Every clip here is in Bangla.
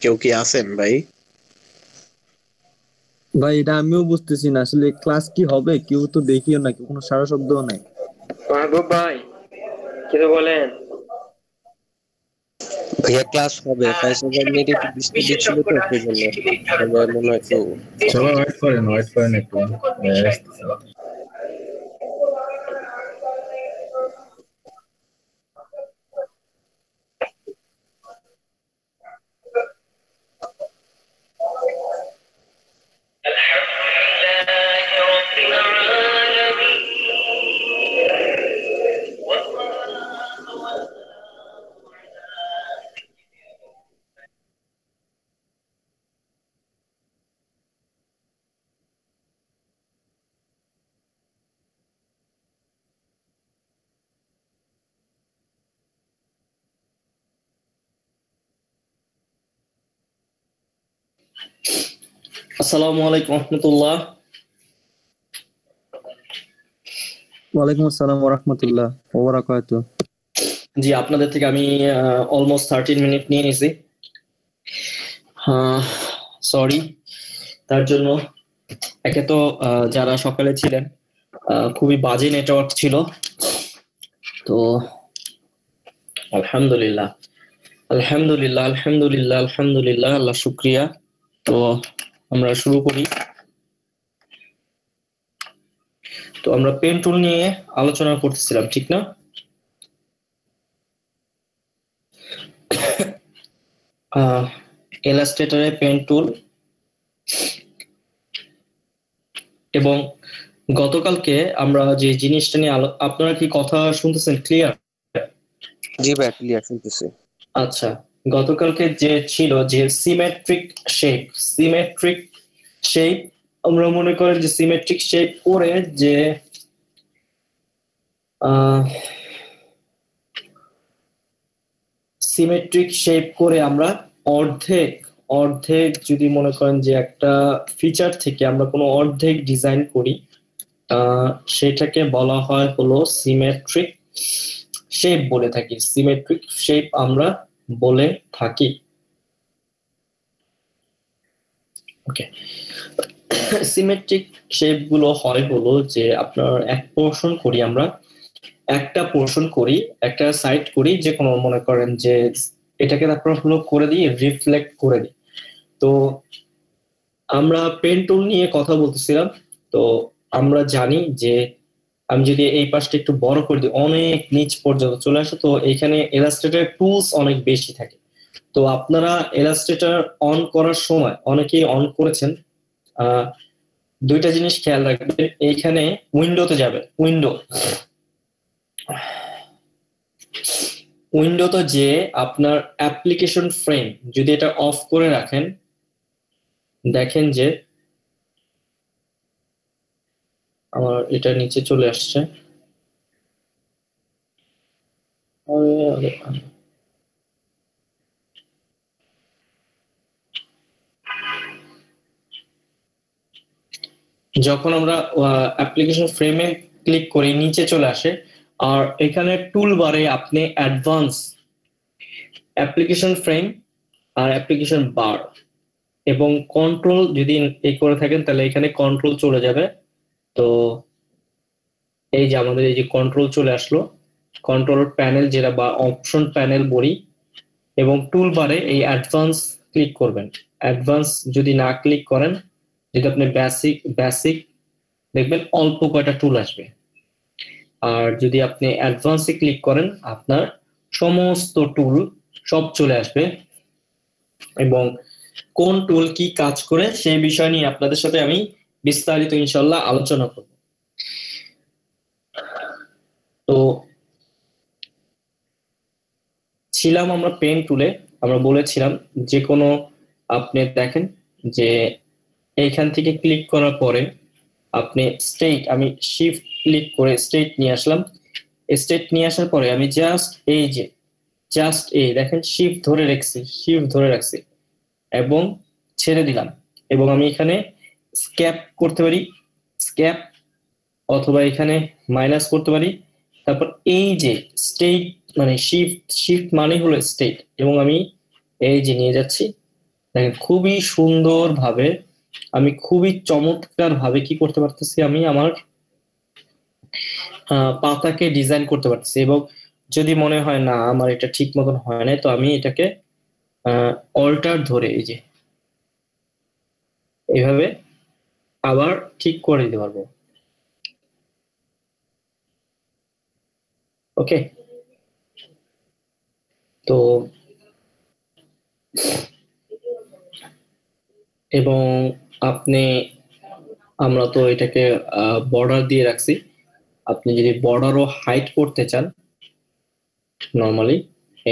কেউ কি আছেন ভাই? ভাই এটা আমিও বুঝতেছি না আসলে ক্লাস কি হবে, কেউ তো দেখিও না, কোনো সারা শব্দও নাই। মাহবুব ভাই, কিছু বলেন। ভাইয়া ক্লাস হবে, ফাইসাল ভাই নেট একটু ডিস্টার্ব দিচ্ছিল তো সেই জন্য। সবাই মনে হয় একটু সবাই ওয়েট করেন একটু। আসতেছে। আসসালামু আলাইকুম রহমতুল্লাহ। ওয়ালাইকুম আসসালাম ওয়া রাহমাতুল্লাহ ওয়া বারাকাতুহু। জি, আপনাদের থেকে আমি অলমোস্ট 13 মিনিট নিয়ে নিয়েছি। সরি তার জন্য। একে তো যারা সকালে ছিলেন খুবই বাজে নেটওয়ার্ক ছিল, তো আলহামদুলিল্লাহ আলহামদুলিল্লাহ আলহামদুলিল্লাহ আলহামদুলিল্লাহ, আল্লাহ শুক্রিয়া। তো আমরা শুরু করি। তো আমরা পেন টুল নিয়ে আলোচনা করতেছিলাম, ঠিক না? ইলাস্ট্রেটরে পেন টুল, এবং গতকালকে আমরা যে জিনিসটা নিয়ে আপনারা কি কথা শুনতেছেন? ক্লিয়ার? জি ভাই ক্লিয়ার শুনতেছি। আচ্ছা, গতকালকে যে ছিল যে সিমেট্রিক শেপ, সিমেট্রিক শেপ আমরা মনে করেন যে সিমেট্রিক শেপ করে যে সিমেট্রিক শেপ করে আমরা অর্ধেক অর্ধেক যদি মনে করেন যে একটা ফিচার থেকে আমরা কোনো অর্ধেক ডিজাইন করি, সেটাকে বলা হয় হলো সিমেট্রিক শেপ বলে থাকি, সিমেট্রিক শেপ আমরা বলে থাকি। ওকে, সিমেট্রিক শেপ গুলো হয় হলো যে আপনার এক পোর্শন করি আমরা, একটা পোর্শন করি, একটা সাইড করি, যে কোনো মনে করেন যে এটাকে তারপর হলো করে দিই রিফ্লেক্ট করে দিই। তো আমরা পেন টুল নিয়ে কথা বলতেছিলাম। তো আমরা জানি যে আমি যদি এই পাশটা একটু বড় করে দিই, অনেক নিচ পর্যন্ত চলে আসে, তো এখানে ইলাস্ট্রেটর টুলস অনেক বেশি থাকে। তো আপনারা ইলাস্ট্রেটর অন করার সময় অনেকেই অন করেছেন, দুইটা জিনিস খেয়াল রাখবেন। এইখানে উইন্ডোতে যাবে, উইন্ডোতে যে আপনার অ্যাপ্লিকেশন ফ্রেম যদি এটা অফ করে রাখেন, দেখেন যে আমার এটা নিচে চলে আসছে। যখন আমরা অ্যাপ্লিকেশন ফ্রেমে ক্লিক করি নিচে চলে আসে, আর এখানে টুল বারে আপনি অ্যাডভান্স, অ্যাপ্লিকেশন ফ্রেম আর অ্যাপ্লিকেশন বার এবং কন্ট্রোল যদি এই করে থাকেন তাহলে এখানে কন্ট্রোল চলে যাবে। তো এই যে আমাদের এই যে কন্ট্রোল চলে আসলো, কন্ট্রোল প্যানেল যেটা বা অপশন প্যানেল বলি, এবং টুল বারে এই অ্যাডভান্স ক্লিক করবেন। অ্যাডভান্স যদি না ক্লিক করেন, যদি আপনি বেসিক বেসিক দেখবেন অল্প কয়টা টুল আসবে, আর যদি আপনি অ্যাডভান্সে ক্লিক করেন আপনার সমস্ত টুল সব চলে আসবে, এবং কোন টুল কি কাজ করে সেই বিষয় নিয়ে আপনাদের সাথে আমি বিস্তারিত ইনশাল্লাহ আলোচনা করব। তো ছিলাম আমরা পেন টুলে, আমরা বলেছিলাম যে কোনো আপনি দেখেন যে এইখান থেকে ক্লিক করার পরে আপনি স্টেট, আমি শিফট ক্লিক করে স্টেট নিয়ে আসলাম। স্টেট নিয়ে আসার পরে আমি জাস্ট এই যে জাস্ট এই দেখেন শিফট ধরে রাখছি, শিফট ধরে রাখছি এবং ছেড়ে দিলাম, এবং আমি এখানে স্ক্যাপ করতে পারি, স্ক্যাপ, অথবা এখানে মাইনাস করতে পারি। তারপর এই যে স্টেট মানে শিফট, শিফট মানে হলো স্টেট, এবং আমি এই যে নিয়ে যাচ্ছি দেখেন খুবই সুন্দর ভাবে আমি খুবই চমৎকার ভাবে কি করতে পারতেছি, আমি আমার পাতাকে ডিজাইন করতে পারতেছি। এবং যদি মনে হয় না আমার এটা ঠিক মতন হয় না, তো আমি এটাকে অল্টার ধরে এই যে এইভাবে আবার ঠিক করে দিতে পারবো। ওকে, তো এবং আপনি আমরা তো এটাকে বর্ডার দিয়ে রাখছি, আপনি যদি বর্ডারও হাইট করতে চান নরমালি,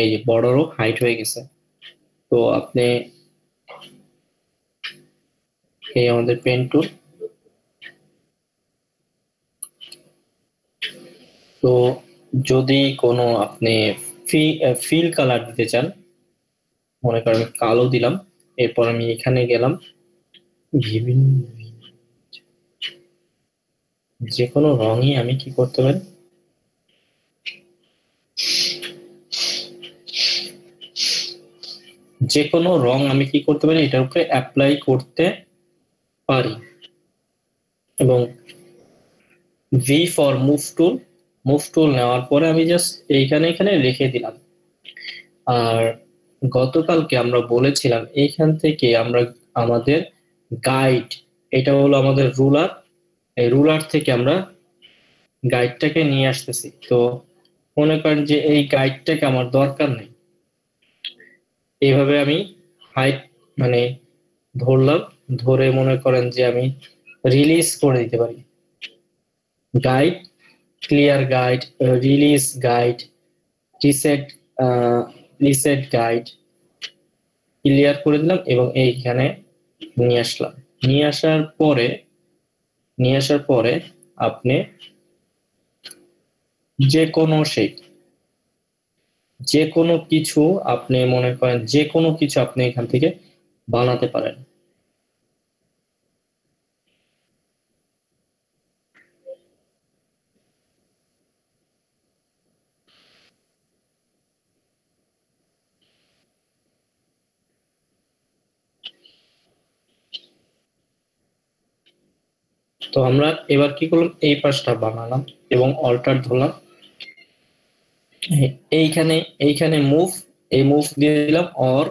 এই যে বর্ডারও হাইট হয়ে গেছে। তো আপনি এই আমাদের পেন টুল, তো যদি কোনো আপনি ফিল কালার দিতে চান, মনে করেন কালো দিলাম, এরপর আমি এখানে গেলাম বিভিন্ন যে কোনো রঙই আমি কি করতে পারি, যে কোনো রং আমি কি করতে পারি এটার উপরে অ্যাপ্লাই করতে পারি। এবং ভি ফর মুভ টুল নেওয়ার পরে আমি জাস্ট এখানে রেখে দিলাম। আর গতকালকে আমরা বলেছিলাম এইখান থেকে আমরা আমাদের গাইড, এটা হলো আমাদের রুলার, এই রুলার থেকে আমরা গাইডটাকে নিয়ে আসতেছি। তো মনে করেন যে এই গাইডটাকে আমার দরকার নেই, এইভাবে আমি হাইট মানে ধরলাম, ধরে মনে করেন যে আমি রিলিজ করে দিতে পারি। Guide, clear guide, release guide, reset guide, clear করে দিলাম এবং এইখানে নিয়ে আসলাম। নিয়ে আসার পরে আপনি যে কোনো শেপ, যে কোনো কিছু আপনি মনে করেন যে কোনো কিছু আপনি এখান থেকে বানাতে পারেন। তো আমরা এবার কি করলাম, এই পাশটা বানালাম এবং অল্টার ধরলাম, এইখানে মুভ দিয়ে দিলাম, অর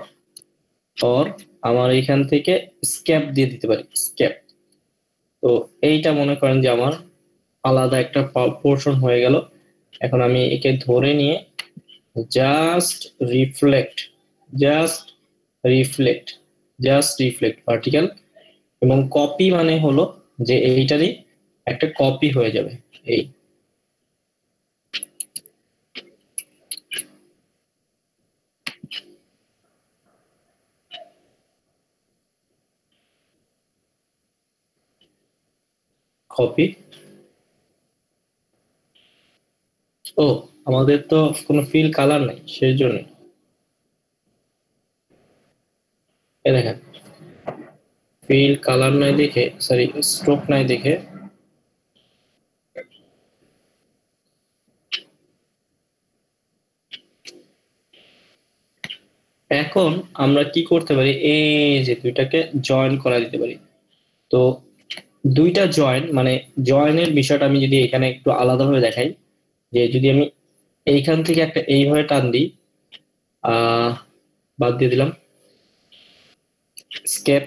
আমার এইখান থেকে স্ক্যাপ দিয়ে দিতে পারি, স্ক্যাপ। তো এইটা মনে করেন যে আমার আলাদা একটা পোর্শন হয়ে গেল। এখন আমি একে ধরে নিয়ে জাস্ট রিফ্লেক্ট ভার্টিক্যাল, এবং কপি মানে হলো যে এইটারই একটা কপি হয়ে যাবে। এই কপি, ও আমাদের তো কোনো ফিল কালার নাই, সেই জন্য এ দেখেন ফিল কালার নাই দেখে, সরি স্ট্রোক নাই দেখে এখন আমরা কি করতে পারি, এই যে দুইটাকে জয়েন করা দিতে পারি। তো দুইটা জয়েন মানে জয়েনের বিষয়টা আমি যদি এখানে একটু আলাদাভাবে দেখাই, যে যদি আমি এইখান থেকে একটা এইভাবে টান দিই, বাদ দিয়ে দিলাম স্কেপ,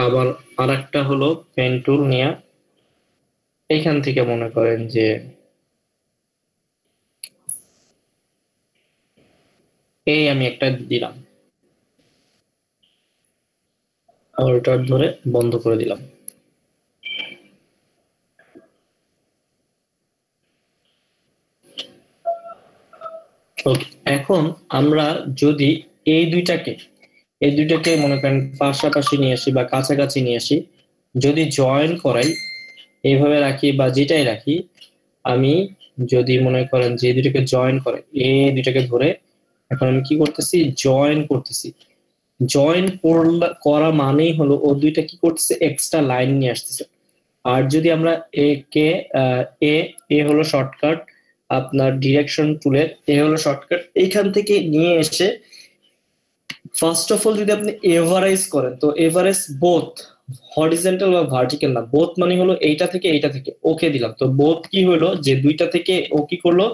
আবার আর একটা হলো পেন টুল নিয়ে এইখান থেকে মনে করেন যে এই আমি একটা দিলাম, অল্টার ধরে বন্ধ করে দিলাম। এখন আমরা যদি এই দুইটাকে মনে করেন পাশাপাশি নিয়ে আসি বা কাছাকাছি নিয়ে আসি, যদি জয়েন করাই এইভাবে রাখি বা যেটাই রাখি, আমি যদি মনে করেন যে দুইটাকে জয়েন করে এই দুইটাকে ধরে এখন আমি কি করতেছি, জয়েন করতেছি। জয়েন করা মানেই হলো ও দুইটা কি করতেছে, এক্সট্রা লাইন নিয়ে আসতেছে। আর যদি আমরা এ কে এ এ হলো শর্টকাট, আপনার ডিরেকশন টুলের এ হলো শর্টকাট, এইখান থেকে নিয়ে এসে ফার্স্ট অফ অল যদি আপনি এভারেজ করেন, তো এভারেজ বোথ হরিজন্টাল বা ভার্টিক্যাল না, বোথ মানে হলো এইটা থেকে এইটা থেকে ওকে দিলাম। তো বোথ কি হলো যে দুইটা থেকে ও কি করলো,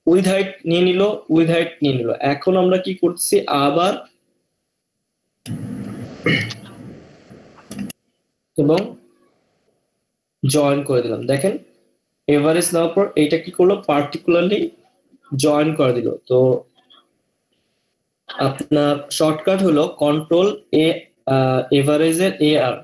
উইথ হাইট নিয়ে নিল, উইথ হাইট নিয়ে নিল। এখন আমরা কি করছি, আবার এবং জয়েন করে দিলাম। দেখেন এভারেজ নেওয়ার পর এইটা কি করলো, পার্টিকুলারলি জয়েন করে দিল। তো আপনার শর্টকাট হলো কন্ট্রোল এ, এভারেজের এ আর।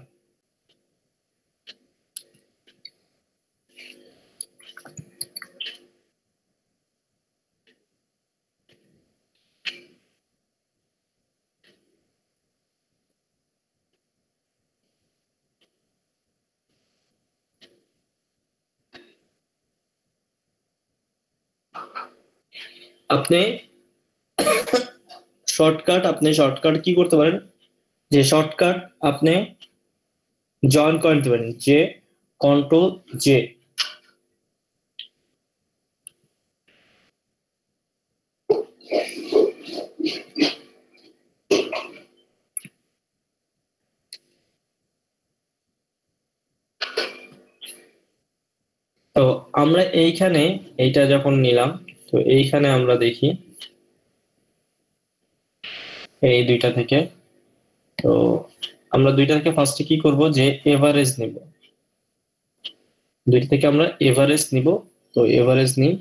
আপনি শর্টকাট কি করতে পারেন, যে শর্টকাট আপনি জয়েন করে নিতে পারেন, যে কন্ট্রোল জে। তো আমরা এইখানে এইটা যখন নিলাম, তো এইখানে আমরা দেখি এই দুইটা থেকে, তো আমরা দুইটা থেকে ফার্স্টে কি করব, যে এভারেজ নিব, দুইটা থেকে আমরা এভারেজ নিব। তো এভারেজ নিই,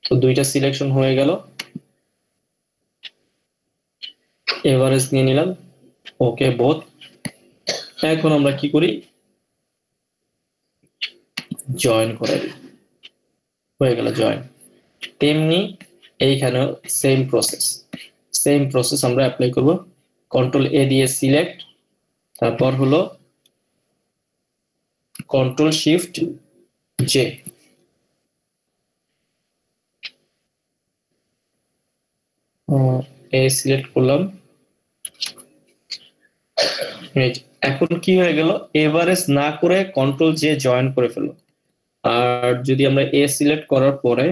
তো দুইটা সিলেকশন হয়ে গেল, এভারেজ নিয়ে নিলাম, ওকে বোথ। এখন আমরা কি করি, জয়েন করে দিই, হয়ে গেল জয়েন। তেমনি এইখানেও সেম প্রসেস আমরা অ্যাপ্লাই করব। কন্ট্রোল এ দিয়ে সিলেক্ট, তারপর হলো control shift J, A select করলাম। এখন কি হয়ে গেল, এভারেজ না করে কন্ট্রোল জে জয়েন করে ফেলো। আর যদি আমরা এ সিলেক্ট করার পরে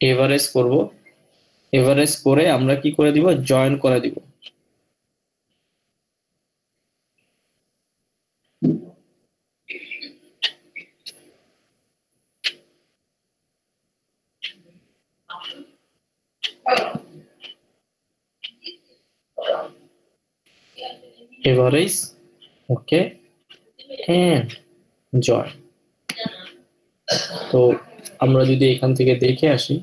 এভারেজ করব, এভারেজ করে আমরা কি করে দিব, জয়েন করে দিব। Average okay and join. তো আমরা যদি এখান থেকে দেখে আসি,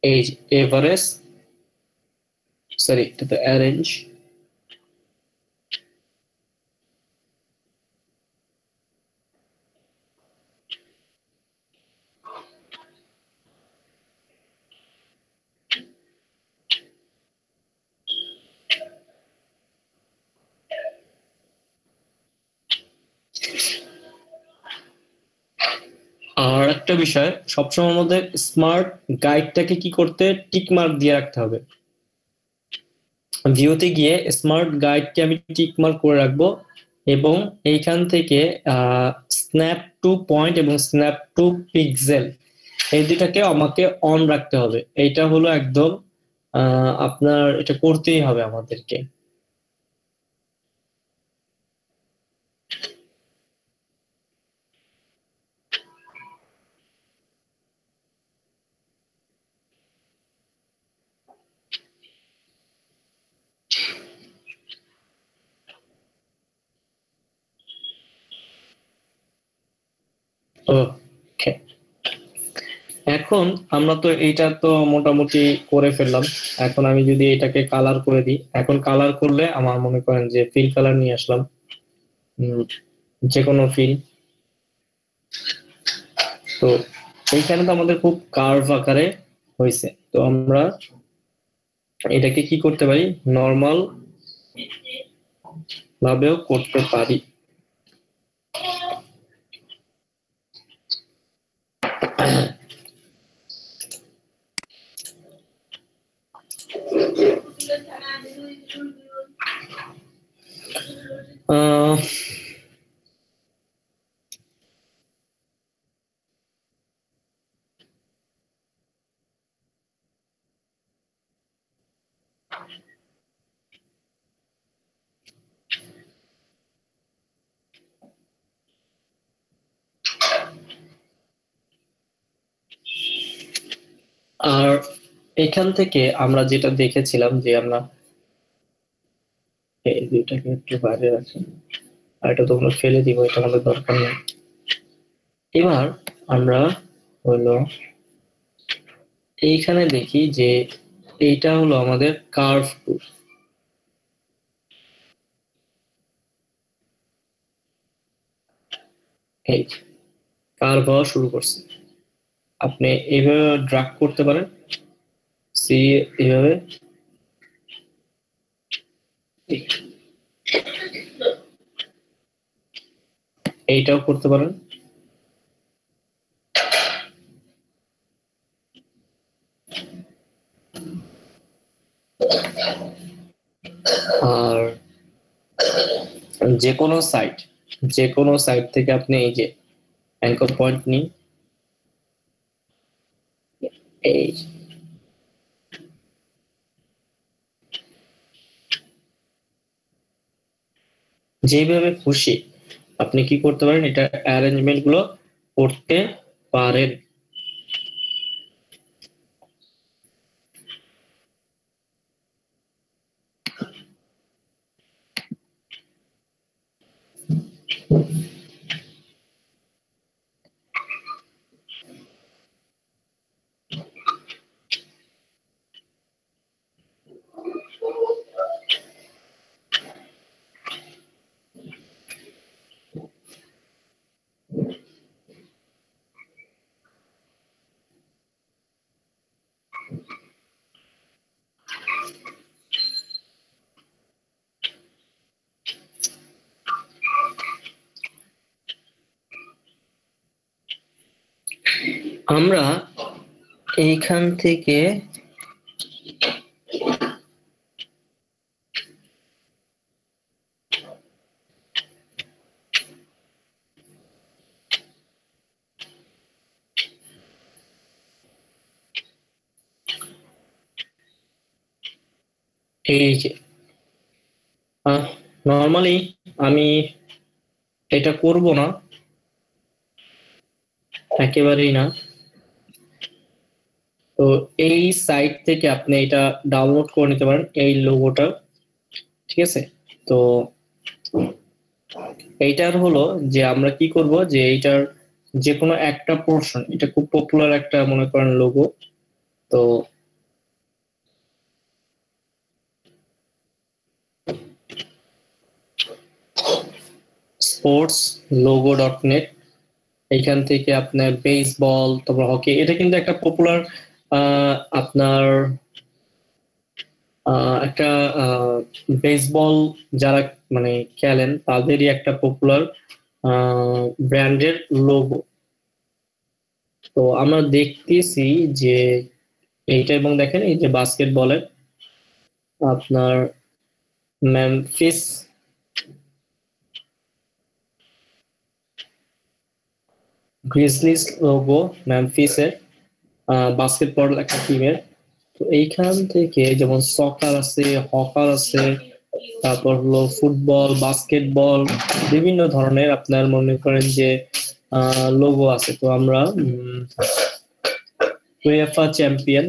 এই এভারেজ, সরি এটা তো অ্যারেঞ্জ, আর একটা বিষয়, সবসময় আমাদের স্মার্ট গাইডটাকে কি করতে, টিক মার্ক দিয়ে রাখতে হবে। ভিউতে গিয়ে স্মার্ট গাইডকে আমি টিক মার্ক করে রাখবো, এবং এইখান থেকে স্ন্যাপ টু পয়েন্ট এবং স্ন্যাপ টু পিক্সেল এই দুটাকে আমাকে অন রাখতে হবে। এইটা হলো একদম আপনার এটা করতেই হবে আমাদেরকে। ওকে, এখন আমরা তো এইটা তো মোটামুটি করে ফেললাম। এখন আমি যদি এটাকে কালার করে দিই, এখন কালার করলে আমার মনে করেন যে ফিল কালার নিয়ে আসলাম, যে কোনো ফিল। তো এইখানে তো আমাদের খুব কার্ভ আকারে হয়েছে, তো আমরা এটাকে কি করতে পারি, নর্মাল ভাবেও করতে পারি। আহ, আর এখান থেকে আমরা যেটা দেখেছিলাম যে আমরা এই দুইটাকে একটু বাইরে রাখি, আর এটা তো আমরা ফেলে দিব, এটা আমাদের দরকার নেই। এবার আমরা হলো এইখানে দেখি যে এইটা হলো আমাদের কার্ভ টুল। এই কার্ভ হওয়া শুরু করছে। আপনি এইভাবে ড্রাগ করতে পারেন, সি এইভাবে, এইটাও করতে পারেন। আর যে কোনো সাইট থেকে আপনি এই যে অ্যাঙ্কর পয়েন্ট নিন, এই যেভাবে খুশি আপনি কি করতে পারেন, এটা অ্যারেঞ্জমেন্ট গুলো করতে পারেন। আমরা এইখান থেকে এই যে নর্মালি আমি এটা করব না, একেবারেই না। তো এই সাইট থেকে আপনি এটা ডাউনলোড করে নিতে পারেন, এই লোগোটা, ঠিক আছে? তো এইটার হলো যে আমরা কি করব, যে এইটার যে কোনো একটা পোর্শন, এটা খুব পপুলার একটা মনে করেন লোগো, তো sportslogo.net, এইখান থেকে আপনার বেসবল, তারপর হকি, এটা কিন্তু একটা পপুলার আপনার একটা বেসবল যারা মানে খেলেন তাদেরই একটা পপুলার ব্র্যান্ডের লোগো। তো আমরা দেখতেছি যে এইটা, এবং দেখেন এই যে বাস্কেটবলের আপনার মেমফিস গ্রিজলিস লোগো, মেমফিসের বাস্কেটবল একটা টিমের। তো এইখান থেকে যেমন সকার আছে, হকার আছে, তারপর হলো ফুটবল, বাস্কেটবল, বিভিন্ন ধরনের আপনার মনে করেন যে লোগো আছে। তো আমরা UEFA চ্যাম্পিয়ন,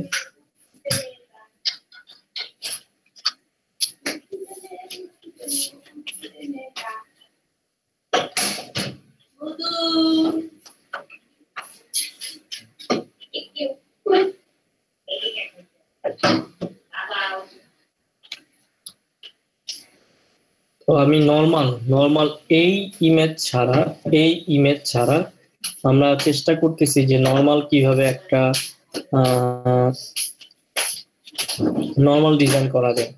তো আমি নর্মাল এই ইমেজ ছাড়া আমরা চেষ্টা করতেছি যে নর্মাল কিভাবে একটা নর্মাল ডিজাইন করা যায়।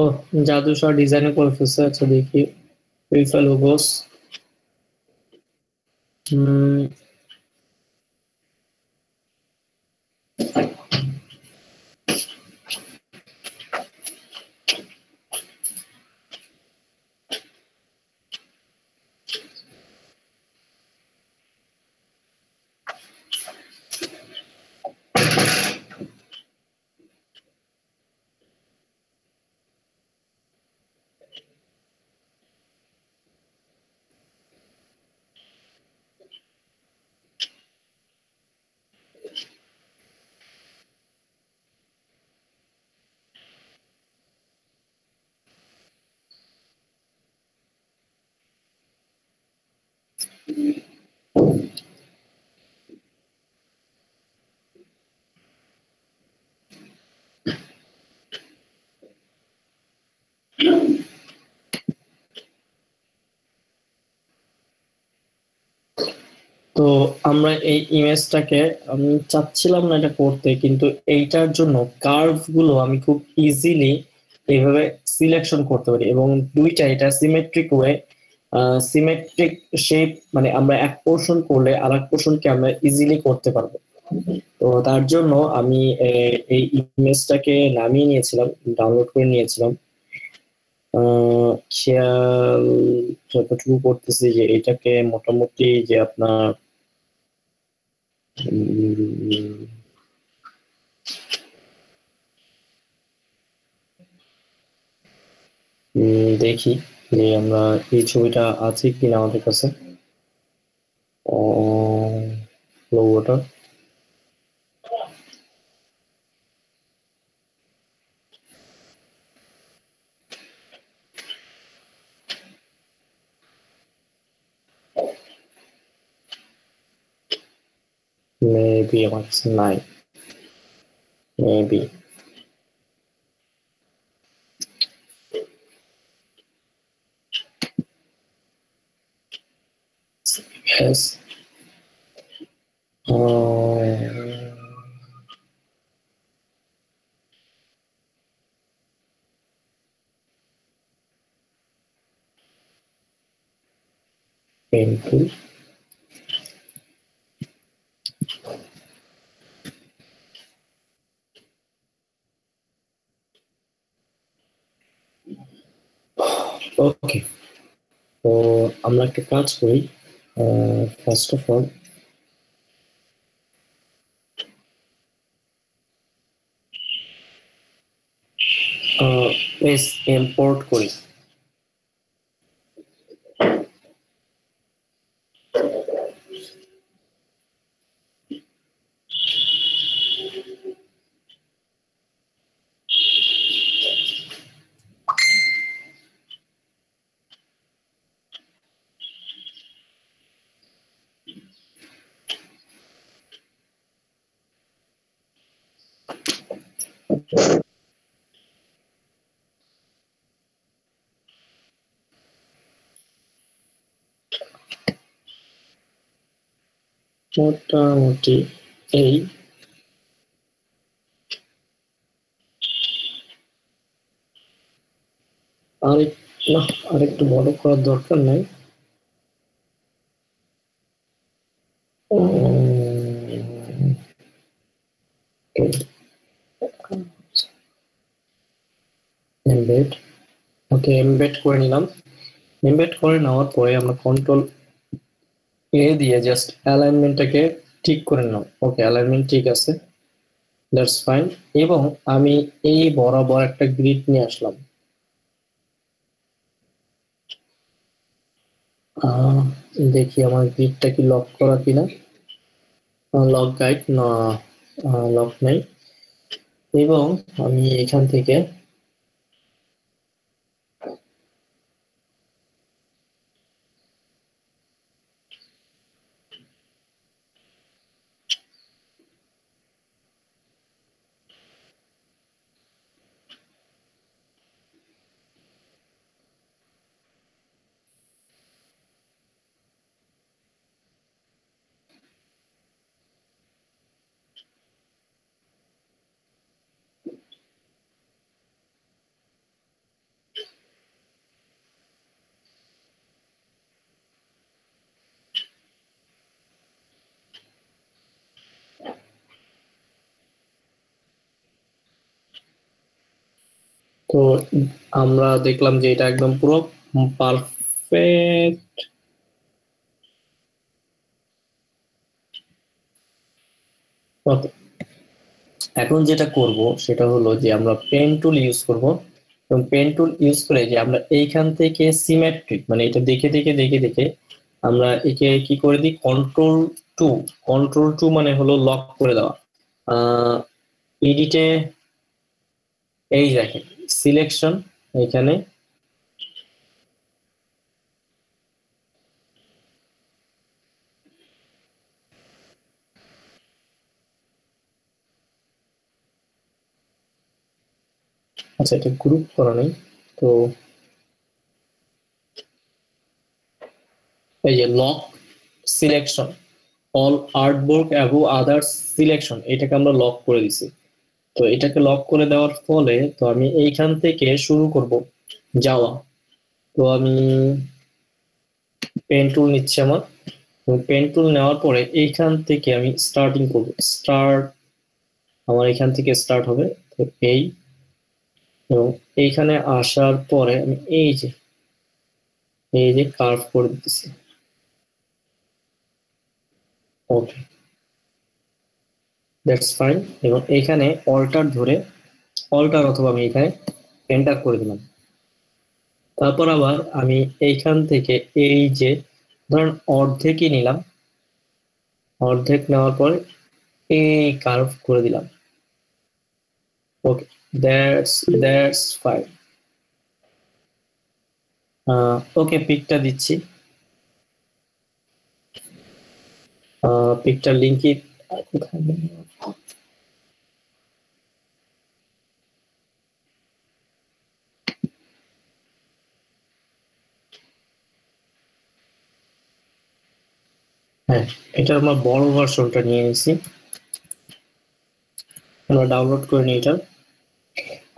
ও, জাদুশর ডিজাইন করে ফেলছে। আচ্ছা দেখি, রিফা লোগোস। তো আমরা এই ইমেজটাকে, আমি চাচ্ছিলাম না এটা করতে, কিন্তু এইটার জন্য কার্ভ গুলো আমি খুব ইজিলি এইভাবে সিলেকশন করতে পারি, এবং দুইটা এটা সিমেট্রিক ওয়ে, সিমেট্রিক শেপ, মানে আমরা এক পোর্শন করলে আর এক পোর্শনকে আমরা ইজিলি করতে পারবো। তো তার জন্য আমি এই ইমেজটাকে নামিয়ে নিয়েছিলাম, ডাউনলোড করে নিয়েছিলাম। খেয়াল যতটুকু করতেছি যে এটাকে মোটামুটি যে আপনার দেখি যে আমরা এই ছবিটা আছে কিনা আমাদের কাছে, লোগোটা। মেবি আমার কাছে নাই, মেবি। Yes. Painful. ওকে, তো আমরা একটা কাজ করি। First of all place import করি। মোটামুটি এই আরেক না, আরেকটু বড় করার দরকার নাই। এমবেড, ওকে, এমবেড করে নিলাম। এমবেড করে নেওয়ার পরে আমরা কন্ট্রোল এ দিয়ে জাস্ট অ্যালাইনমেন্টটাকে ঠিক করে নিলাম। ওকে, অ্যালাইনমেন্ট ঠিক আছে, দ্যাটস ফাইন। এবং আমি এই বরাবর একটা গ্রিড নিয়ে আসলাম। দেখি আমার গ্রিডটা কি লক করা কিনা। লক গাইড না, লক নেই। এবং আমি এখান থেকে তো আমরা দেখলাম যে এটা একদম পুরো পারফেক্ট। ওকে, এখন যেটা করব সেটা হলো যে আমরা পেন টুল ইউজ করব, এবং পেন টুল ইউজ করে যে আমরা এইখান থেকে সিমেট্রিক মানে এটা দেখে দেখে দেখে দেখে আমরা একে কি করে দিই, কন্ট্রোল টু। কন্ট্রোল টু মানে হলো লক করে দেওয়া। এডিটে এই দেখেন সিলেকশন, এখানে আচ্ছা এটা গ্রুপ করা নেই, তো এই যে lock selection all আর্টবোর্ক অ্যাবো others selection, এটাকে আমরা লক করে দিছি। তো এটাকে লক করে দেওয়ার ফলে তো আমি এইখান থেকে শুরু করব যাওয়া। তো আমি পেন টুল নিচ্ছি আমার, পেন টুল নেওয়ার পরে এইখান থেকে আমি স্টার্টিং করব, স্টার্ট আমার এখান থেকে স্টার্ট হবে। তো এবং এইখানে আসার পরে আমি এই যে কার্ভ করে দিতেছি। ওকে, দ্যাটস ফাইন। এবং এখানে অল্টার ধরে অল্টার অথবা আমি এখানে এন্টার করে দিলাম। তারপর আবার আমি এইখান থেকে এই যে ধরেন অর্ধেকই নিলাম, অর্ধেক নেওয়ার পরে এই কার্ভ করে দিলাম। ওকে, দ্যাটস ফাইন। ওকে, পিকটা দিচ্ছি, পিকটার লিঙ্ক কি কোথায়? হ্যাঁ, এটা আমার বড় ভার্সনটা নিয়ে নিয়েছি, আমরা ডাউনলোড করে নিই এটা।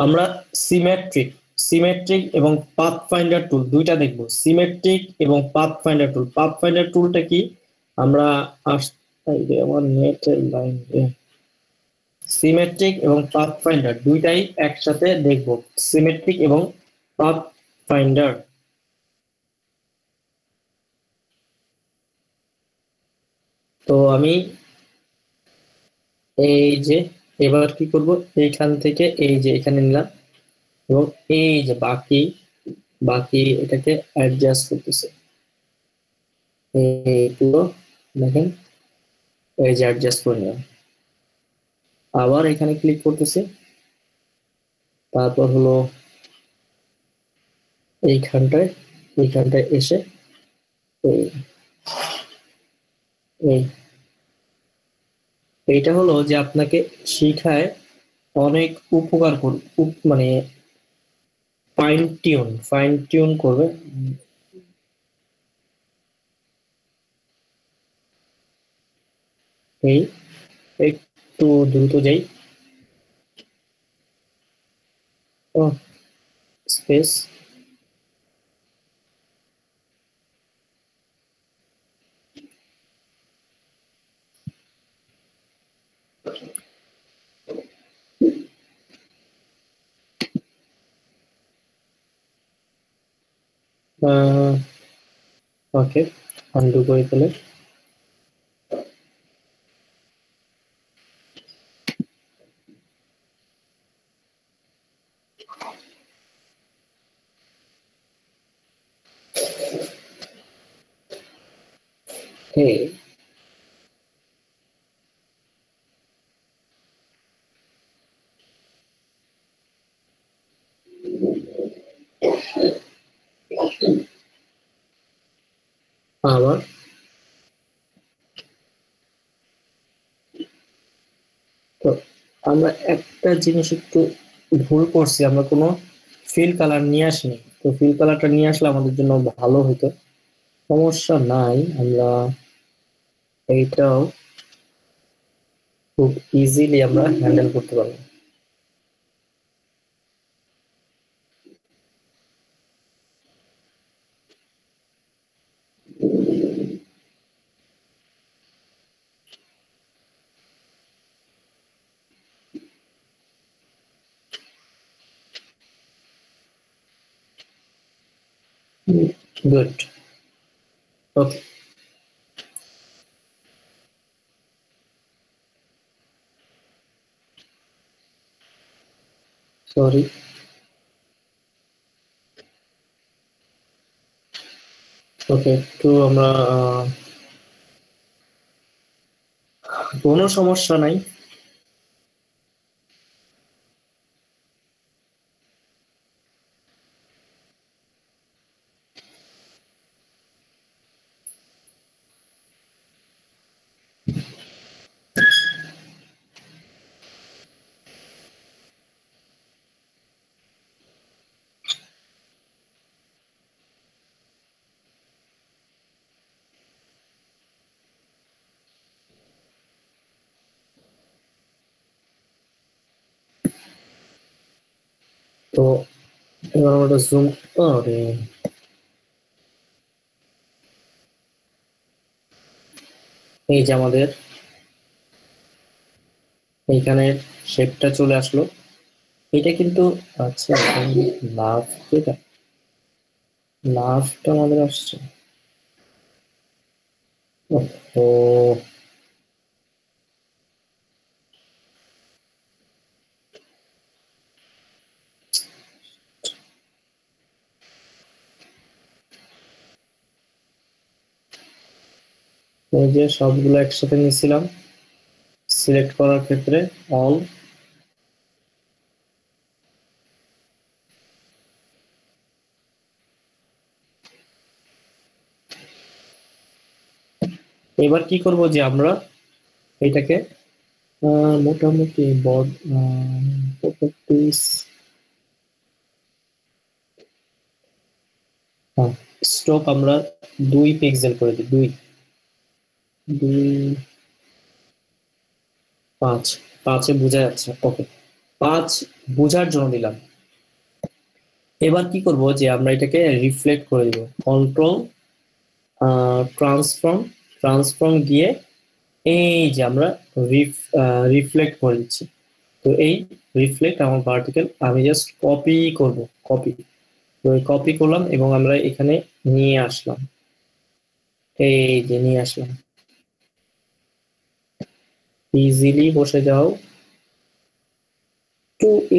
আমরা সিমেট্রিক এবং পাথ ফাইন্ডার টুল দুইটা দেখবো, সিমেট্রিক এবং পাথ ফাইন্ডার টুল। পাথ ফাইন্ডার টুলটা কি, আমরা আমার নেটের লাইন, সিমেট্রিক এবং পাথ ফাইন্ডার দুইটাই একসাথে দেখবো, সিমেট্রিক এবং পাথ ফাইন্ডার। তো আমি এই যে এবার কি করব, এইখান থেকে এই যে এখানে নিলাম, এবং এই যে বাকি বাকি এটাকে অ্যাডজাস্ট করতেছে, এই পুরো দেখেন, এই যে অ্যাডজাস্ট করে নিলাম। আবার এখানে ক্লিক করতেছি, তারপর হলো এইখানটায় এসে এই এই এইটা হলো যে আপনাকে শিখায় অনেক উপকার করবে, মানে ফাইন টিউন করবে। এই একটু দ্রুত যাই, ও স্পেস, ওকে, আনডু করে ফেলে। হ্যাঁ, আবার তো আমরা একটা জিনিস একটু ভুল করছি, আমরা কোনো ফিল কালার নিয়ে আসিনি। তো ফিল কালারটা নিয়ে আসলে আমাদের জন্য ভালো হতো। সমস্যা নাই, আমরা এইটাও খুব ইজিলি আমরা হ্যান্ডেল করতে পারবো। গুড। ওকে, সরি। ওকে, তো আমরা কোনো সমস্যা নাই। তো এবার আমরা জুম করে এই যে আমাদের এইখানে শেপটা চলে আসলো। এটা কিন্তু আচ্ছা, লাভ, এটা লাভটা আমাদের আসছে। ও, এই যে সবগুলো একসাথে নিয়েছিলাম সিলেক্ট করার ক্ষেত্রে অল। এবার কি করব যে আমরা এটাকে মোটামুটি প্রপার্টিজ, স্ট্রোক আমরা 2 পিক্সেল করে দিই। 2 2 5, 5-এ বোঝা যাচ্ছে। ওকে, 5 বোঝার জন্য দিলাম। এবার কি করব যে আমরা এটাকে রিফ্লেক্ট করে দিব। কন্ট্রোল ট্রান্সফর্ম দিয়ে এই যে আমরা রিফ্লেক্ট করে দিচ্ছি। তো এই রিফ্লেক্ট আমার ভার্টিক্যাল আমি জাস্ট কপি করব। কপি, তো কপি করলাম এবং আমরা এখানে নিয়ে আসলাম। এই যে নিয়ে আসলাম, ইজিলি বসে যাও।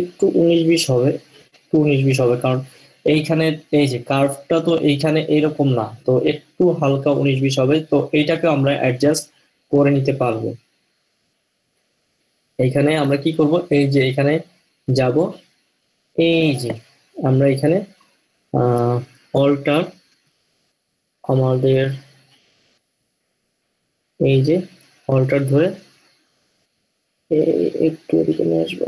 একটু 19-20 হবে, একটু 19-20 হবে, কারণ এইখানে এই যে কার্ভটা তো এইখানে এরকম না, তো একটু হালকা 19-20 হবে। তো এইটাকে আমরা অ্যাডজাস্ট করে নিতে পারবো। এইখানে আমরা কি করব, এই যে এখানে যাব, এই যে আমরা এখানে অল্টার আমাদের এই যে অল্টার ধরে একটু এদিকে নিয়ে আসবো।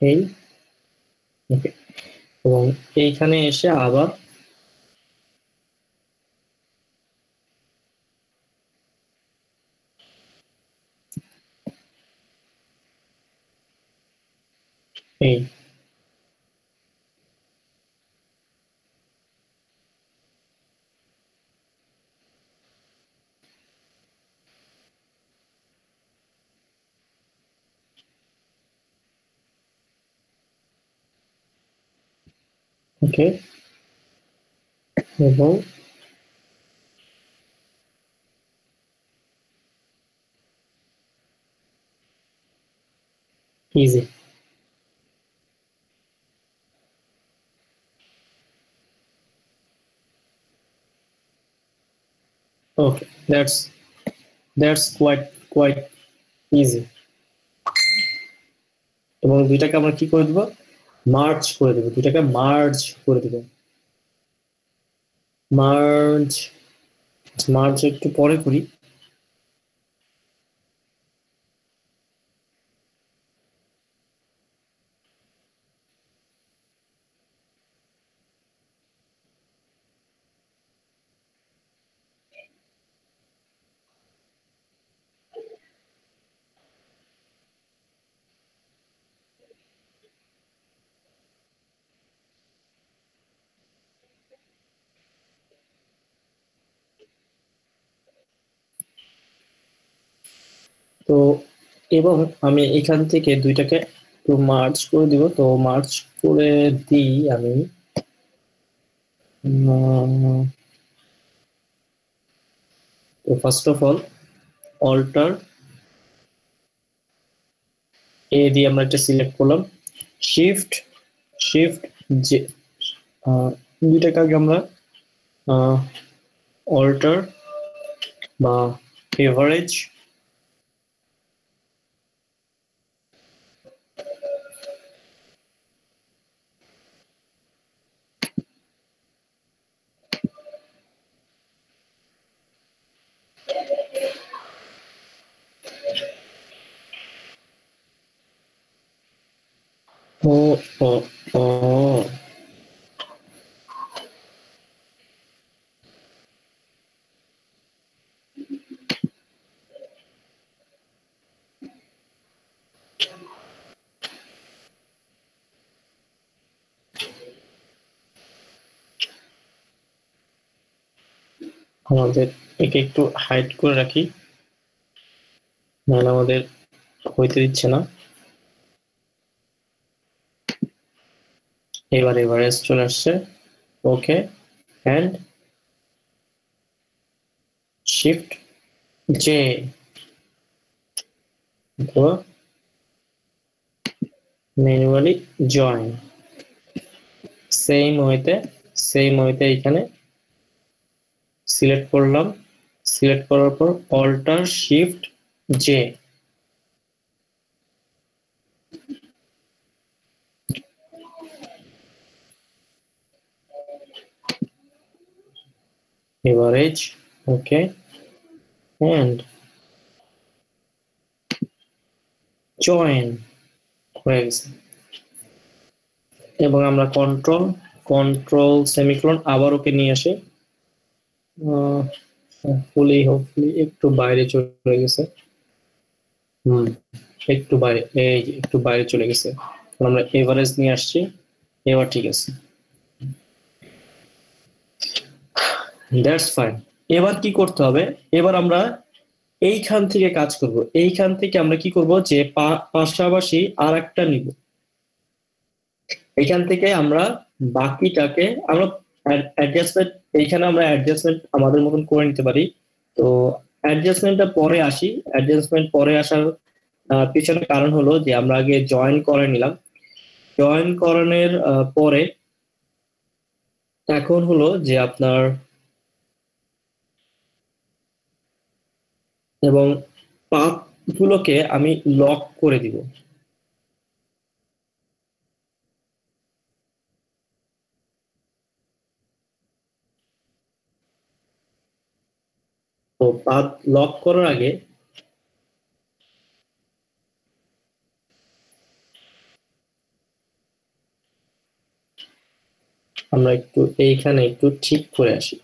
এই ওকে, এবং এইখানে এসে আবার এই ওকে, এবং easy. Okay, that's quite easy. এবং দুইটাকে আমরা কি করে দিব, মার্জ করে দেব। দুইটাকে মার্জ করে দেব। মার্জ মার্জ একটু পরে করি। তো এবং আমি এখান থেকে দুইটাকে একটু মার্জ করে দিব। তো মার্জ করে দিই আমি তো ফার্স্ট অফ অল অল্টার এ দিয়ে আমরা একটা সিলেক্ট করলাম, শিফট শিফট জে, দুইটাকে আগে আমরা অল্টার বা এভারেজ ও ও ও আমাদের একে একটু হাইড করে রাখি, নাহলে আমাদের হইতে দিচ্ছে না। এবার এভারেজ চলে আসছে, okay, and shift J, manually join, same ওয়েতে এখানে সিলেক্ট করলাম, সিলেক্ট করার পর alter shift J, average, okay, and join হয়ে গেছে। এবং আমরা কন্ট্রোল কন্ট্রোল সেমিকোলন আবার ওকে নিয়ে আসে, হোপফুলি একটু বাইরে চলে গেছে, একটু বাইরে, এই যে একটু বাইরে চলে গেছে, আমরা এভারেজ নিয়ে আসছি, এবার ঠিক আছে, দ্যাটস ফাইন। এবার কি করতে হবে, এবার আমরা এইখান থেকে কাজ করব, এইখান থেকে আমরা কি করব যে পাশাপাশি আর একটা নিব, এখান থেকে আমরা বাকিটাকে আমরা অ্যাডজাস্টমেন্ট, এইখানে আমরা অ্যাডজাস্টমেন্ট আমাদের মতন করে নিতে পারি। তো অ্যাডজাস্টমেন্টটা পরে আসি, অ্যাডজাস্টমেন্ট পরে আসার পিছনে কারণ হলো যে আমরা আগে জয়েন করে নিলাম, জয়েন করানোর পরে এখন হলো যে আপনার এবং পাথ গুলোকে আমি লক করে দিব, তো পাথ লক করার আগে আমরা একটু এইখানে একটু ঠিক করে আসি।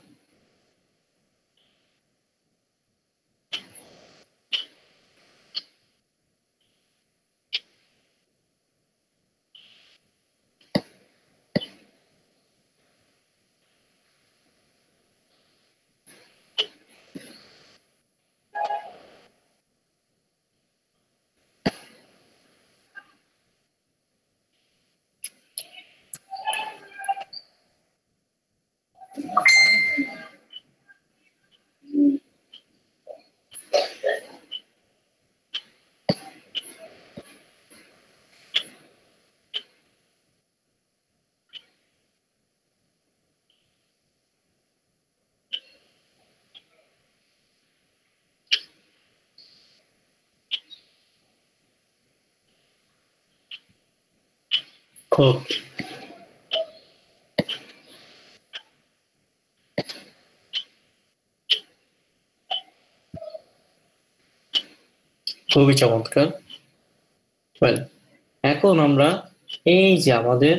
ওকে, খুবই চমৎকার। এখন আমরা এই যে আমাদের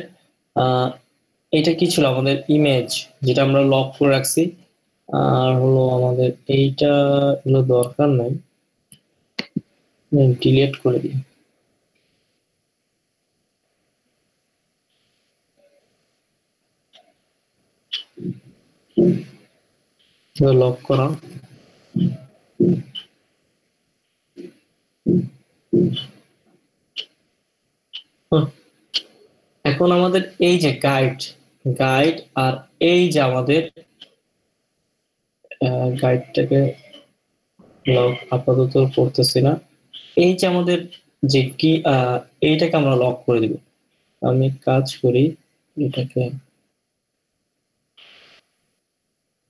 এটা কি ছিল, আমাদের ইমেজ যেটা আমরা লক করে রাখছি, আর হলো আমাদের এইটা হলো দরকার নাই, ডিলিট করে দিই, লক করা। এখন আমাদের এই যে গাইড গাইড, আর এই যে আমাদের গাইডটাকে লক আপাতত করতেছি না, এই যে আমাদের যে কি এইটাকে আমরা লক করে দিব। আমি কাজ করি, এটাকে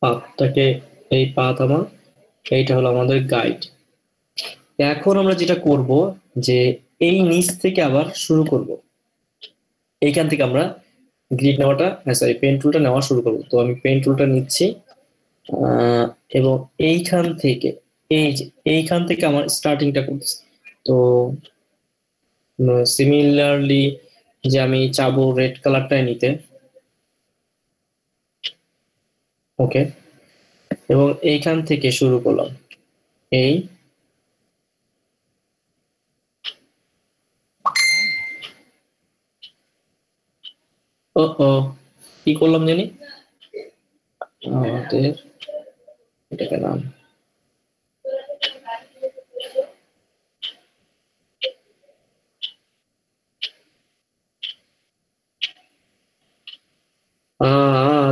পাথটাকে, এই পাথ আমার, এইটা হলো আমাদের গাইড। এখন আমরা যেটা করব যে এই নিচ থেকে আবার শুরু করব, এইখান থেকে আমরা গ্রিড নেওয়াটা, সরি পেন টুলটা নেওয়া শুরু করব। তো আমি পেন টুলটা নিচ্ছি এবং এইখান থেকে, এই যে এইখান থেকে আমার স্টার্টিংটা করতেছি। তো সিমিলারলি যে আমি চাবো রেড কালারটাই নিতে, ওকে, এবং এইখান থেকে শুরু করলাম। এই ও ও কি করলাম জানি, আমাদের এটাকে নাম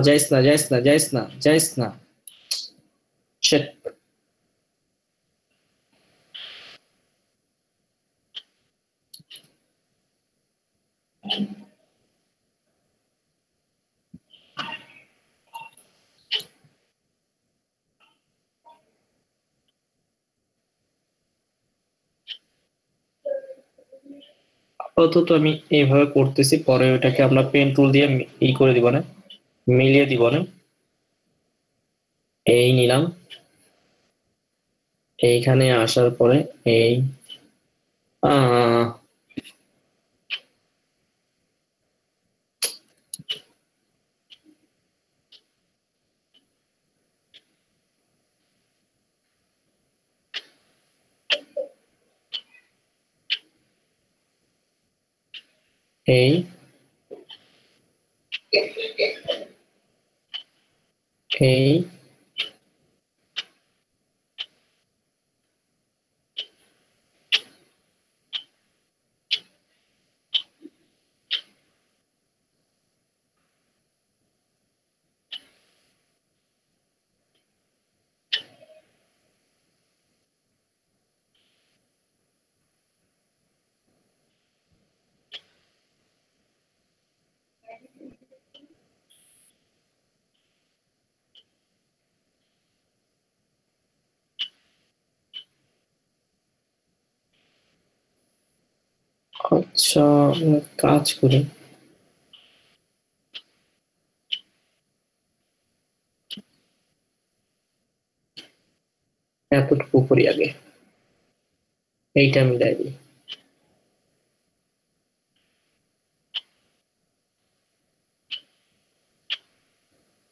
যাইস না, যাইস না, যাইস না, যাইস না, শিট। আপাতত আমি এইভাবে করতেছি, পরে ওটাকে আমরা পেন টুল দিয়ে ই করে দিব না, মিলিয়ে দিব না। এই নিলাম, এইখানে আসার পরে এই আহ এই এই আচ্ছা, কাজ করি, এতটুকু করি আগে, এইটা মিলাই দিই।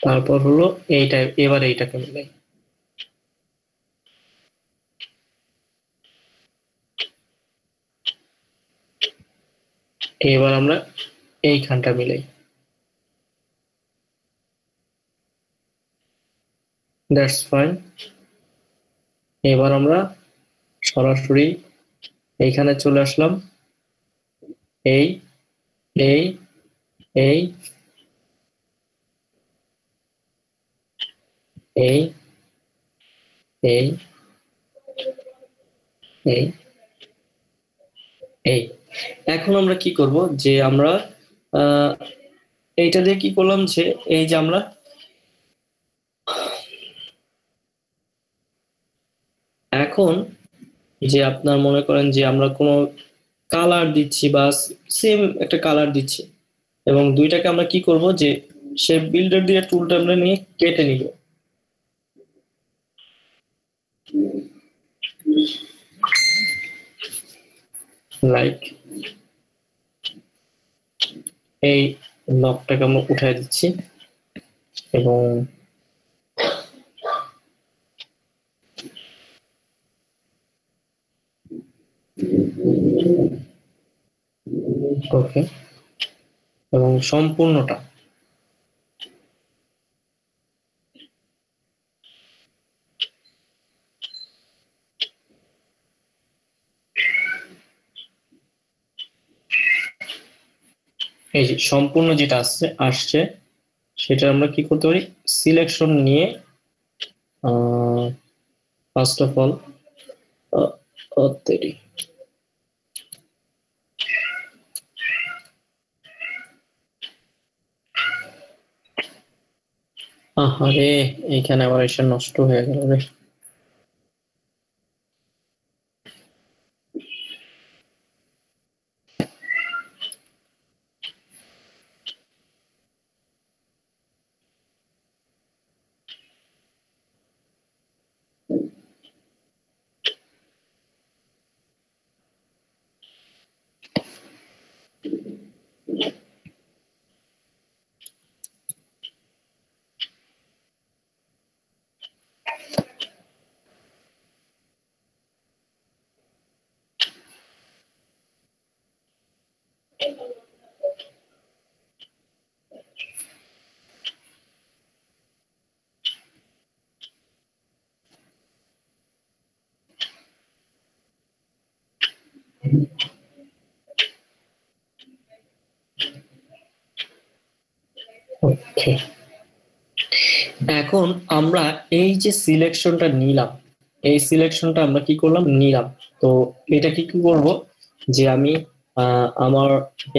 তারপর হলো এইটা, এবার এইটাকে মিলাই, এবার আমরা এইখানটা মিলাই। That's fine. এবার আমরা সরাসরি এইখানে চলে আসলাম, এই এই এই এই এই এই এই। এখন আমরা কি করব যে আমরা আহ এইটা দিয়ে কি করলাম যে এই যে আমরা এখন যে আপনার মনে করেন যে আমরা কোনো কালার দিচ্ছি বা সেম একটা কালার দিচ্ছি, এবং দুইটাকে আমরা কি করব যে শেপ বিল্ডার দিয়ে টুলটা আমরা নিয়ে কেটে নিব, লাইক এই নবটাকে আমরা উঠাই দিচ্ছি এবং ওকে, এবং সম্পূর্ণটা এই যে সম্পূর্ণ যেটা আসছে সেটা আমরা কি করতে পারি, সিলেকশন নিয়ে ফার্স্ট অফ অল আহারে এইখানে আবার এসে নষ্ট হয়ে গেল রে। ওকে, এখন আমরা এই যে সিলেকশনটা নিলাম, এই সিলেকশনটা আমরা কি করলাম, নিলাম। তো এটা কি কি করব, যে আমি আমার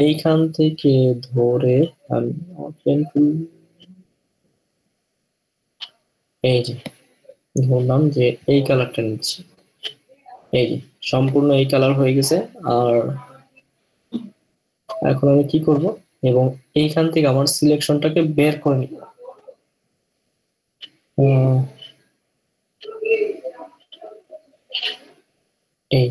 এইখান থেকে ধরে আমি এই যে ধরলাম যে এই কালারটা নিচ্ছি, এই যে সম্পূর্ণ এই কালার হয়ে গেছে। আর এখন আমি কি করব, এবং এইখান থেকে আমার সিলেকশনটাকে বের করে নিব। এই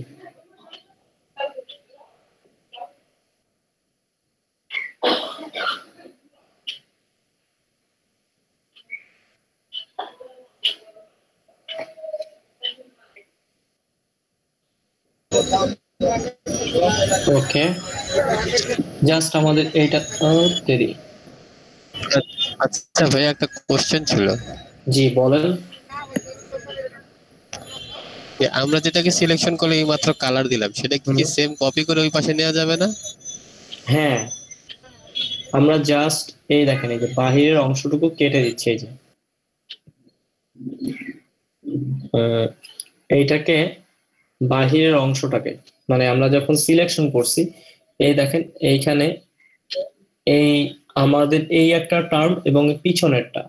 ওকে, জাস্ট আমাদের এইটা দেরি। আচ্ছা ভাই, একটা কোশ্চেন ছিল। জি বলেন। যে আমরা যেটাকে সিলেকশন করে এই মাত্র কালার দিলাম, সেটা কি সেম কপি করে ওই পাশে নেওয়া যাবে না? হ্যাঁ, আমরা জাস্ট এই দেখেন, এই যে বাহিরের অংশটুকু কেটে দিচ্ছি, এই যে এইটাকে বাহিরের অংশটাকে, মানে আমরা যখন সিলেকশন করছি, এই দেখেন এইখানে এই আমাদের এই একটা টার্ম এবং পিছনেরটা,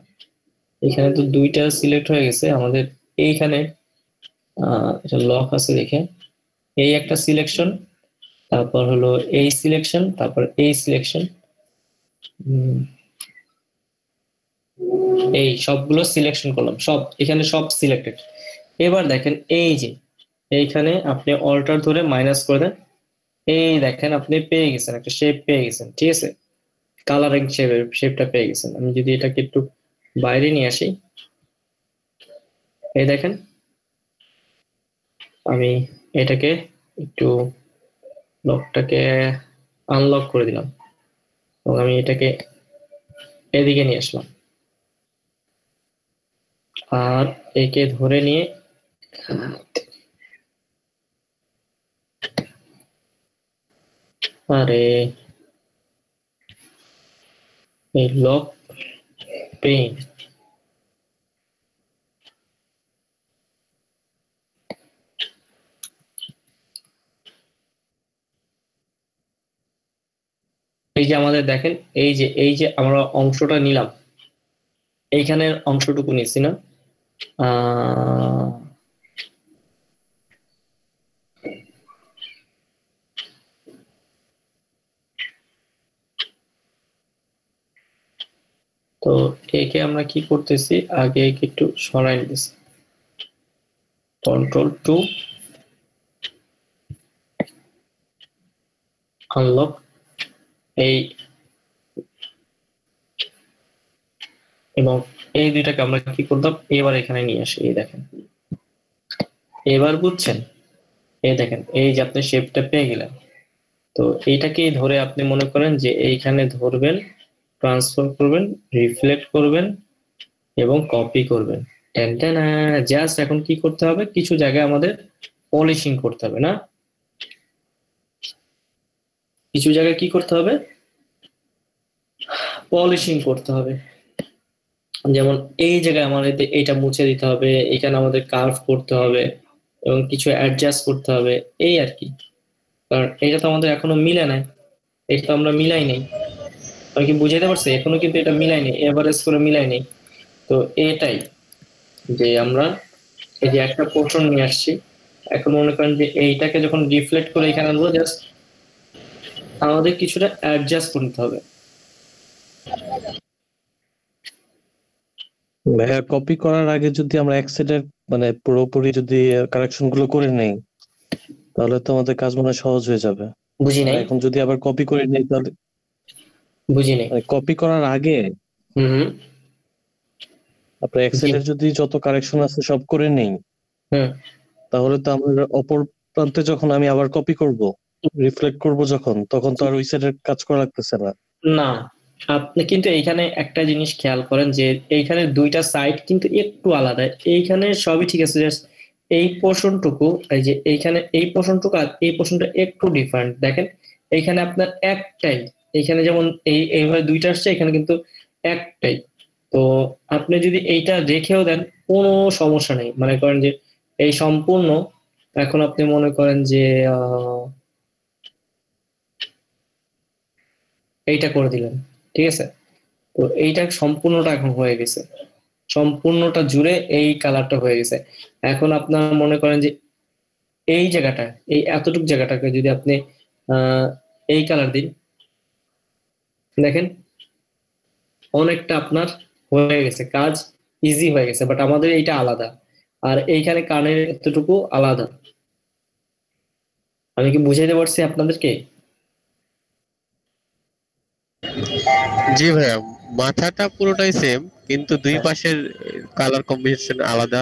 এখানে তো দুইটা সিলেক্ট হয়ে গেছে আমাদের। এইখানে এটা লক আছে দেখে, এই একটা সিলেকশন, তারপর হলো এই সিলেকশন, তারপর এই সিলেকশন, এই সবগুলো সিলেকশন করলাম, সব এখানে সব সিলেক্টেড। এবার দেখেন এই যে এইখানে আপনি অল্টার ধরে মাইনাস করে দেন, এই দেখেন আপনি পেয়ে গেছেন একটা শেপ পেয়ে গেছেন, ঠিক আছে, কালারিং শেপটা পেয়ে গেছেন। আমি যদি এটাকে একটু বাইরে নিয়ে আসি, এই দেখেন আমি এটাকে একটু লকটাকে আনলক করে দিলাম এবং আমি এটাকে এদিকে নিয়ে আসলাম, আর একে ধরে নিয়ে আরে এই লক পেইন, এই যে আমাদের দেখেন এই যে আমরা অংশটা নিলাম, এইখানের অংশটুকু নিচ্ছি না, তো একে আমরা কি করতেছি, আগে একে একটু সরাই নিতেছি, Ctrl+2 আনলক, এই এবং এই দুইটাকে আমরা কি করতাম, এবার এখানে নিয়ে আসি। এই দেখেন, এবার বুঝছেন, এই দেখেন এই যে আপনি শেপটা পেয়ে গেলেন। তো এইটাকেই ধরে আপনি মনে করেন যে এইখানে ধরবেন, ট্রান্সফার করবেন, রিফ্লেক্ট করবেন এবং কপি করবেন। জাস্ট এখন কি করতে হবে, কিছু জায়গায় আমাদের পলিশিং করতে হবে না, কিছু জায়গায় কি করতে হবে, পলিশিং করতে হবে। যেমন এই জায়গায় আমাদের এটা মুছে দিতে হবে, এখানে আমাদের কার্ভ করতে হবে এবং কিছু অ্যাডজাস্ট করতে হবে, এই আর কি। কারণ এটা তো আমাদের এখনো মিলে নাই, এটা তো আমরা মিলাই নাই। আমি কি বুঝাইতে পারছি? এখনো কিন্তু এটা মিলাই নেই, এভারেজ করে মিলাই নেই। তো এটাই যে আমরা এই যে একটা পোর্শন নিয়ে আসছি, এখন মনে করেন যে এইটাকে যখন রিফ্লেক্ট করে এখানে আনবো, জাস্ট আমাদের কিছুটা অ্যাডজাস্ট করতে হবে। ভাইয়া কপি করার আগে যদি আমরা এক সাইডের মানে পুরোপুরি যদি কারেকশন গুলো করে নেই, তাহলে তো আমাদের কাজ মনে হয় সহজ হয়ে যাবে। বুঝি আর নাই, এখন যদি আবার কপি করে নেই, তাহলে বুঝি নাই। কপি করার আগে হুম হুম আপনার এক সাইডের যদি যত কারেকশন আছে সব করে নেই, হুম তাহলে তো আমরা অপর প্রান্তে যখন আমি আবার কপি করব, রিফ্লেক্ট করব যখন, তখন তো আর ওই সাইডের কাজ করা লাগতেছে না। না, আপনি কিন্তু এইখানে একটা জিনিস খেয়াল করেন যে এইখানে দুইটা সাইড কিন্তু একটু আলাদা। এইখানে সবই ঠিক আছে, জাস্ট এই পোর্শনটুকু, এই যে এইখানে এই পোর্শনটুকু আর এই পোর্শনটা একটু ডিফারেন্ট। দেখেন এইখানে আপনার একটাই, এইখানে যেমন এইভাবে দুইটা আসছে, এখানে কিন্তু একটাই। তো আপনি যদি এইটা রেখেও দেন কোনো সমস্যা নেই, মনে করেন যে এই সম্পূর্ণ, এখন আপনি মনে করেন যে এইটা করে দিলেন, ঠিক আছে? তো এইটা সম্পূর্ণটা এখন হয়ে গেছে, সম্পূর্ণটা জুড়ে এই কালারটা হয়ে গেছে। এখন আপনার মনে করেন যে এই জায়গাটা, এই এতটুক জায়গাটাকে যদি আপনি এই কালার দিন, দেখেন অনেকটা আপনার হয়ে গেছে, কাজ ইজি হয়ে গেছে। বাট আমাদের এইটা আলাদা, আর এইখানে কানের এতটুকু আলাদা। আমি কি বুঝাইতে পারছি আপনাদেরকে? জি ভাইয়া, মাথাটা পুরোটাই সেম, কিন্তু দুই হ্যাঁ। পাশের কালার কম্বিনেশন আলাদা,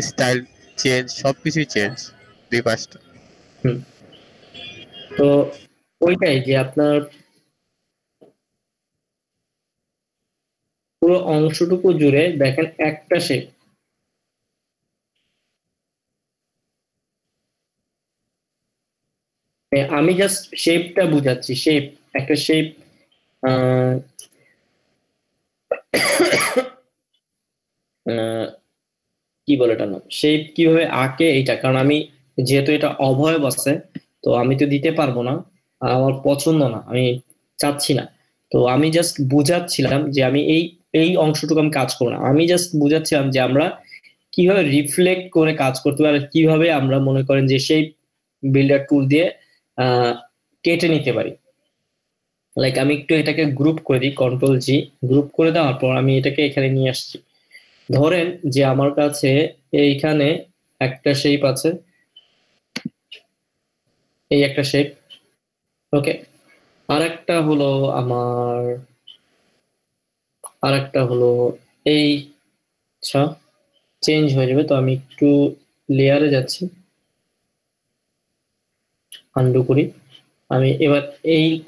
স্টাইল চেঞ্জ, সবকিছুই চেঞ্জ দুই পাশটা। হুম। তো ওইটাই যে আপনার পুরো অংশটুকু জুড়ে দেখেন একটা শেপ। আমি জাস্ট শেপটা বুঝাচ্ছি, শেপ, একটা শেপ। কি বলে এটা, না শেপ কিভাবে আঁকে এইটা, কারণ আমি যেহেতু এটা অভয়ব আছে, তো আমি তো দিতে পারবো না, আমার পছন্দ না, আমি চাচ্ছি না। তো আমি জাস্ট বুঝাচ্ছিলাম যে আমি এই এই অংশটুকু আমি কাজ করবো না, আমি জাস্ট বুঝাচ্ছিলাম যে আমরা কিভাবে রিফ্লেক্ট করে কাজ করতে পারি, আর কিভাবে আমরা মনে করেন যে সেই বিল্ডার টুল দিয়ে আহ কেটে নিতে পারি। লাইক আমি একটু এটাকে গ্রুপ করে দিই, কন্ট্রোল G, গ্রুপ করে দেওয়ার পর আমি এটাকে এখানে নিয়ে আসছি। ধরেন যে আমার কাছে এইখানে একটা শেপ আছে, এই একটা শেপ, ওকে। আর একটা হলো আমার, আর একটা হলো এই, আচ্ছা চেঞ্জ হয়ে যাবে, তো আমি একটু লেয়ারে যাচ্ছি, আনডু করি। আমি এবার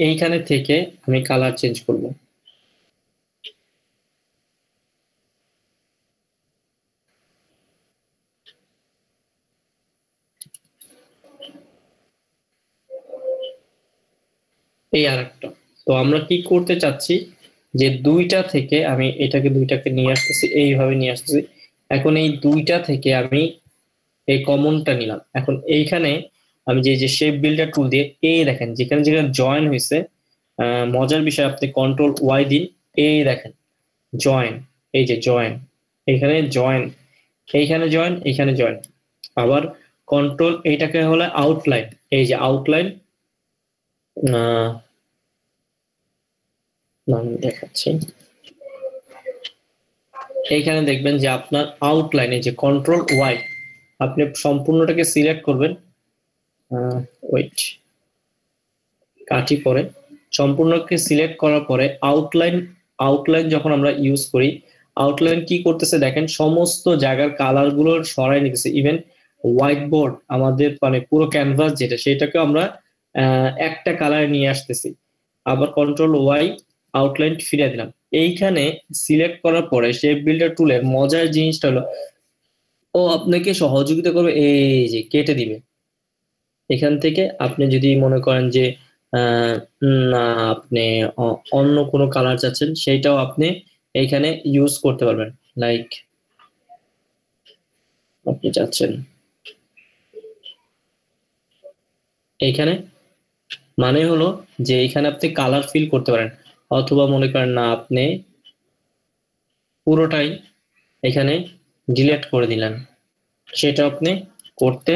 এইখানে থেকে আমি কালার চেঞ্জ করব। এই আর একটা। তো আমরা কি করতে চাচ্ছি যে দুইটা থেকে আমি এটাকে দুইটাকে নিয়ে আসতেছি, এইভাবে নিয়ে আসতেছি। এখন এই দুইটা থেকে আমি এই কমনটা নিলাম। এখন এইখানে আমি যে যে শেপ বিল্ডার টুল দিয়ে এই দেখেন যেখানে যেখানে জয়েন হয়েছে, মজার বিষয়, আপনি কন্ট্রোল Y দিন, এই দেখেন জয়েন, এই যে জয়েন, এখানে জয়েন, এইখানে জয়েন, এইখানে জয়েন। আবার কন্ট্রোল এইটাকে হলো আউটলাইন, এই যে আউটলাইন, আমি দেখাচ্ছি। এইখানে দেখবেন যে আপনার আউটলাইনে যে কন্ট্রোল Y, আপনি সম্পূর্ণটাকে সিলেক্ট করবেন, ওয়েট কাটি পরে, সম্পূর্ণকে সিলেক্ট করার পরে আউটলাইন, আউটলাইন যখন আমরা ইউজ করি, আউটলাইন কি করতেছে দেখেন, সমস্ত জায়গার কালার গুলো সরাই নিতেছে। ইভেন হোয়াইট বোর্ড আমাদের মানে পুরো ক্যানভাস যেটা, সেটাকে আমরা একটা কালার নিয়ে আসতেছি। আবার কন্ট্রোল Y, আউটলাইন ফিরিয়ে দিলাম। এইখানে সিলেক্ট করার পরে শেপ বিল্ডার টুলের মজার জিনিসটা হলো, ও আপনাকে সহযোগিতা করবে, এই যে কেটে দিবে। এখান থেকে আপনি যদি মনে করেন যে না আপনি অন্য কোনো কালার চাচ্ছেন, সেইটাও আপনি এইখানে ইউজ করতে পারবেন। লাইক আপনি চাচ্ছেন এইখানে, মানে হলো যে এখানে আপনি কালার ফিল করতে পারেন, অথবা মনে করেন না আপনি পুরোটাই এখানে ডিলিট করে দিলেন, সেটা আপনি করতে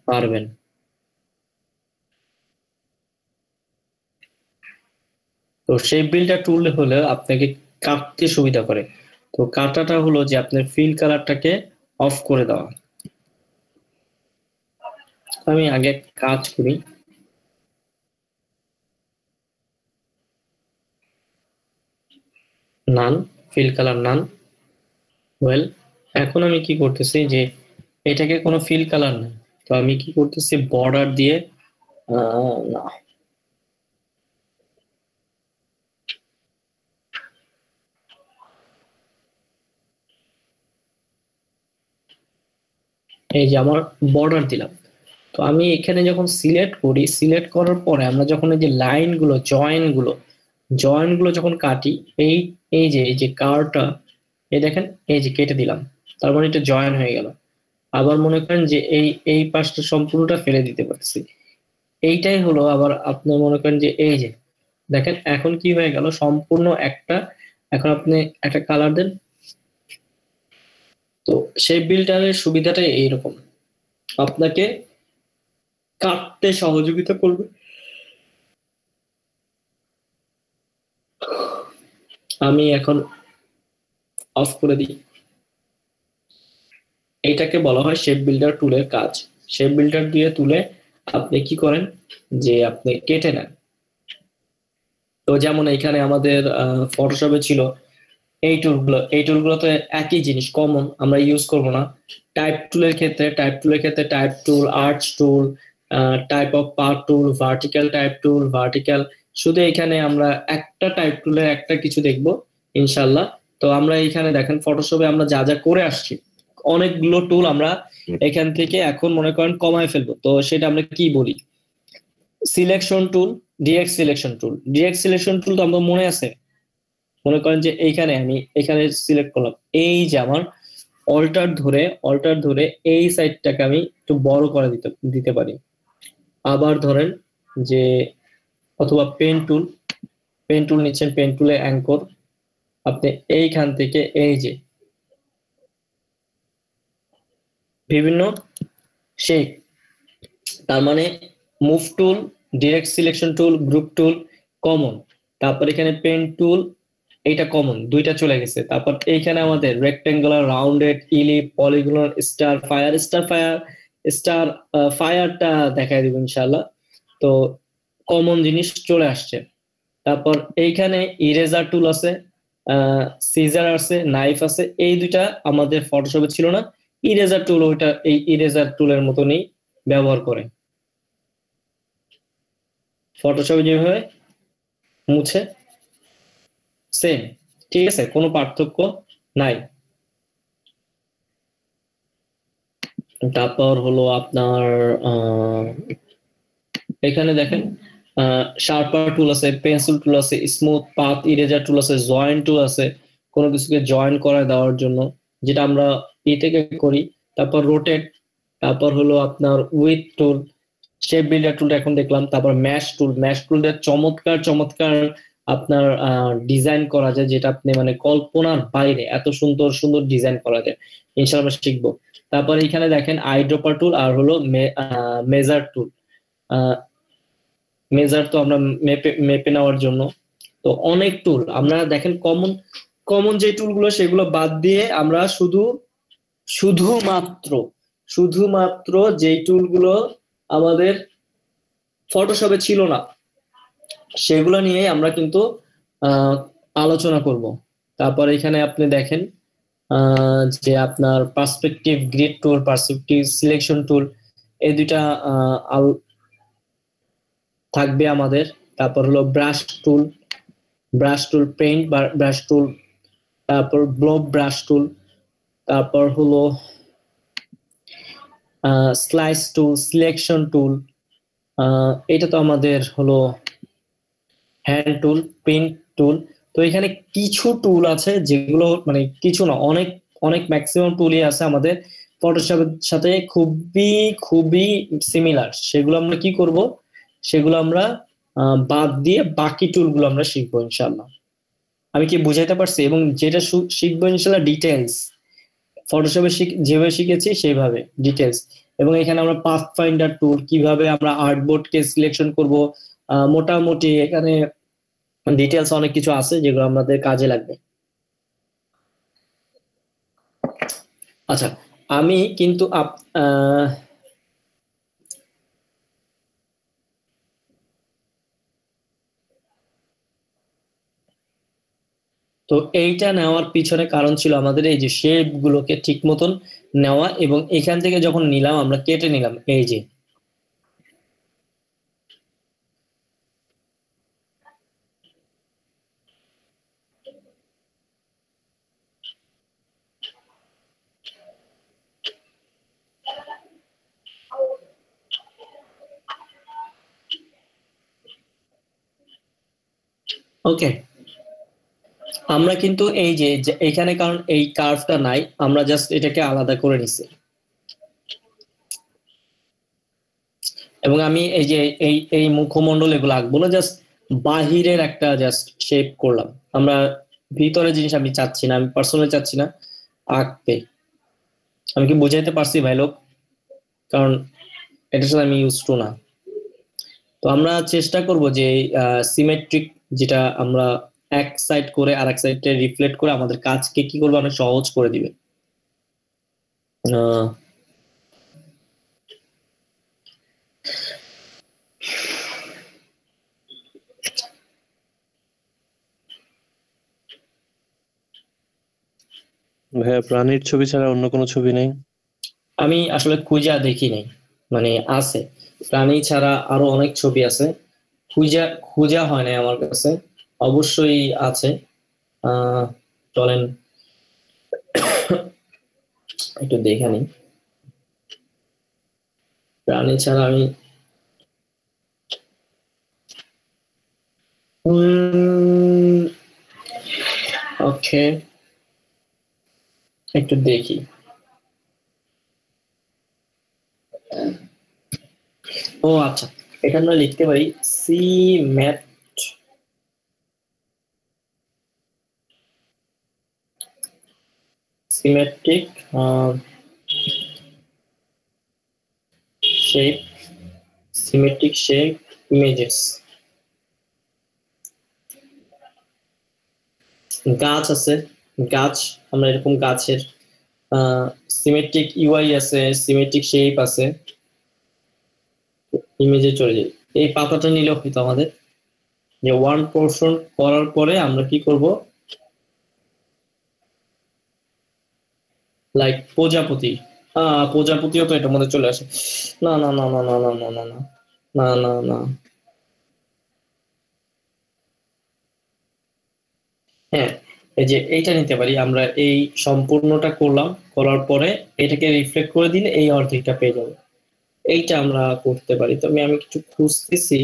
পারবেন। তো শেপ বিল্ডার টুল হলে আপনাকে কাটতে সুবিধা করে। তো কাটাটা হলো যে আপনার ফিল কালারটাকে অফ করে দেওয়া। আমি আগে কাজ করি। নান, ফিল কালার নান। ওয়েল, এখন আমি কি করতেছি যে এটাকে কোনো ফিল কালার নেই, তো আমি কি করতেছি বর্ডার দিয়ে না, এই যে আমার বর্ডার দিলাম। তো আমি এখানে যখন সিলেক্ট করি, সিলেক্ট করার পরে আমরা যখন এই যে লাইনগুলো জয়েন্টগুলো যখন কাটি, এই এই যে কার্ভটা, এই দেখেন এই যে কেটে দিলাম, তার মানে এটা জয়েন হয়ে গেল। আবার মনে করেন যে এই পাশটা সম্পূর্ণটা ফেলে দিতে পারছি, এইটাই হলো। আবার আপনি মনে করেন যে এই যে দেখেন এখন কি হয়ে গেল, সম্পূর্ণ একটা, এখন আপনি একটা কালার দেন। তো শেপ বিল্ডারের সুবিধাটা এইরকম, আপনাকে কাটতে সহযোগিতা করবে। আমি এখন অফ করে দিই। এইটাকে বলা হয় শেপ বিল্ডার টুলের কাজ। শেপ বিল্ডার দিয়ে তুলে আপনি কি করেন যে আপনি কেটে নেন। তো যেমন এখানে আমাদের ফটোশপে ছিল এই টুলগুলো তো একই জিনিস, কমন, আমরা ইউজ করব না। টাইপ টুলের ক্ষেত্রে type tool, arch tool, type of part tool, vertical type tool, vertical. শুধু এখানে আমরা একটা টাইপ টুলের একটা কিছু দেখবো ইনশাল্লাহ। তো আমরা এখানে দেখেন ফটোশপে আমরা যা যা করে আসছি, অনেকগুলো টুল আমরা এখান থেকে এখন মনে করেন কমায় ফেলবো। তো সেটা আমরা কি বলি, সিলেকশন টুল, ডিরেক্ট সিলেকশন টুল তো আমাদের মনে আছে। মনে করেন যে এইখানে আমি এখানে সিলেক্ট করলাম, এই যে আমার অল্টার ধরে এই সাইডটাকে আমি একটু বড় করে দিতে পারি। আবার ধরেন যে অথবা পেন টুল নিচ্ছেন, পেন টুলে অ্যাঙ্কর, আপনি এইখান থেকে এই যে বিভিন্ন শেপ, তার মানে move tool, direct selection tool, group tool common, তারপর এখানে পেন টুল, এইটা কমন, দুইটা চলে গেছে। তারপর এইখানে আমাদের রেক্টেঙ্গুলার, রাউন্ডেড, ইলিপ, পলিগনাল, স্টার ফায়ারটা দেখাই দিব ইনশাআল্লাহ। তো কমন জিনিস চলে আসছে। তারপর এইখানে ইরেজার টুল আছে, সিজার আছে, নাইফ আছে। এই দুইটা আমাদের ফটোশপে ছিল না। ইরেজার টুল ওইটা এই ইরেজার টুলের মতনই ব্যবহার করে, ফটোশপে যেভাবে মুছে সেম, ঠিক আছে, কোনো পার্থক্য নাই। তারপর হলো আপনার এখানে দেখেন শার্পার টুল আছে, পেন্সিল টুল আছে, স্মুথ পাথ ইরেজার টুল আছে, জয়েন্ট টুল আছে কোনো কিছুকে জয়েন করে দেওয়ার জন্য, যেটা আমরা থেকে করি। তারপর রোটেট, তারপর হলো আপনার উইথ টুল, শেপ বিল্ডার টুলটা এখন দেখলাম। তারপর ম্যাশ টুলটা চমৎকার আপনার ডিজাইন করা যায়, যেটা আপনি মানে কল্পনার বাইরে এত সুন্দর সুন্দর ডিজাইন করা যায়, ইনশাআল্লাহ আমরা শিখবো। তারপর এখানে দেখেন আইড্রপার টুল আর হলো মেজার টুল। মেজার তো আমরা মেপে নেওয়ার জন্য। তো অনেক টুল আমরা দেখেন, কমন যে টুলগুলো সেগুলো বাদ দিয়ে আমরা শুধুমাত্র যেই টুলগুলো আমাদের ফটোশপে ছিল না সেগুলো নিয়ে আমরা কিন্তু আলোচনা করব। তারপর এখানে আপনি দেখেন যে আপনার পার্সপেক্টিভ গ্রিড টুল, পার্সপেক্টিভ সিলেকশন টুল, এই দুইটা থাকবে আমাদের। তারপর হলো ব্রাশ টুল, পেইন্ট ব্রাশ টুল, তারপর ব্লব ব্রাশ টুল, তারপর হলো স্লাইস টুল, সিলেকশন টুল, এটা তো আমাদের হলো হ্যান্ড টুল, প্রিন্ট টুল। তো এখানে কিছু টুল আছে যেগুলো মানে কিছু না, অনেক অনেক ম্যাক্সিমাম টুলই আছে আমাদের ফটোশপের সাথে খুবই খুবই সিমিলার। সেগুলো আমরা কি করব, সেগুলো আমরা বাদ দিয়ে বাকি টুলগুলো আমরা শিখবো ইনশাআল্লাহ। আমি কি বুঝাইতে পারছি? এবং যেটা শিখবো ইনশাআল্লাহ ডিটেলস, ফটোশপে যেভাবে শিখেছি সেইভাবে ডিটেলস। এবং এখানে আমরা পাথ ফাইন্ডার টুল, কিভাবে আমরা আর্টবোর্ডকে সিলেকশন করব, মোটামুটি এখানে ডিটেলস অনেক কিছু আছে যেগুলো আমাদের কাজে লাগবে। আচ্ছা, আমি কিন্তু তো এইটা নেওয়ার পিছনে কারণ ছিল আমাদের এই যে শেপ গুলোকে ঠিক মতন নেওয়া, এবং এখান থেকে যখন নিলাম আমরা কেটে নিলাম এই যে ওকে। আমরা কিন্তু এই যে এখানে কারণ এই কার্ভটা নাই, আমরা জাস্ট এটাকে আলাদা করে নিছি। এবং আমি এই যে এই মুখমণ্ডল এগুলো আঁকবো না, জাস্ট বাহিরের একটা জাস্ট শেপ করলাম। আমরা ভিতরে জিনিস আমি চাচ্ছি না, আমি পার্সোনালি চাচ্ছি না আঁকতে। আমি কি বুঝাইতে পারছি ভাই লোক? কারণ এটার সাথে আমি ইউজ টু না। তো আমরা চেষ্টা করব যে সিমেট্রিক, যেটা আমরা এক সাইড করে আর এক সাইডে রিফ্লেক্ট করে আমাদের কাজকে কি করবে, অনেক সহজ করে দিবে। ভাইয়া প্রাণীর ছবি ছাড়া অন্য কোনো ছবি নেই? আমি আসলে খুঁজা দেখি নাই, মানে আছে প্রাণী ছাড়া আরো অনেক ছবি আছে, খুঁজা হয় নাই আমার কাছে, অবশ্যই আছে। চলেন একটু দেখে নিই। প্রাণী ছাড়া আমি ওকে একটু দেখি। ও আচ্ছা, এখানে আমরা লিখতে পারি symmetric shape, symmetric shape images. গাছ আছে, গাছ আমরা এরকম গাছের সিমেট্রিক ইউআই আছে, সিমেট্রিক শেপ আছে, ইমেজে চলে যাই। এই পাতাটা নিলে হয়তো আমাদের যে ওয়ান পোর্শন করার পরে আমরা কি করব, লাইক প্রজাপতি, প্রজাপতিও তো এটার মধ্যে চলে আসে। না না না না না না না না না না না না, হ্যাঁ এই যে এইটা নিতে পারি আমরা। এই সম্পূর্ণটা করলাম, করার পরে এটাকে রিফ্লেক্ট করে দিলে এই অর্ধেকটা পেয়ে যাবো। এইটা আমরা করতে পারি। তবে আমি কিছু খুঁজতেছি।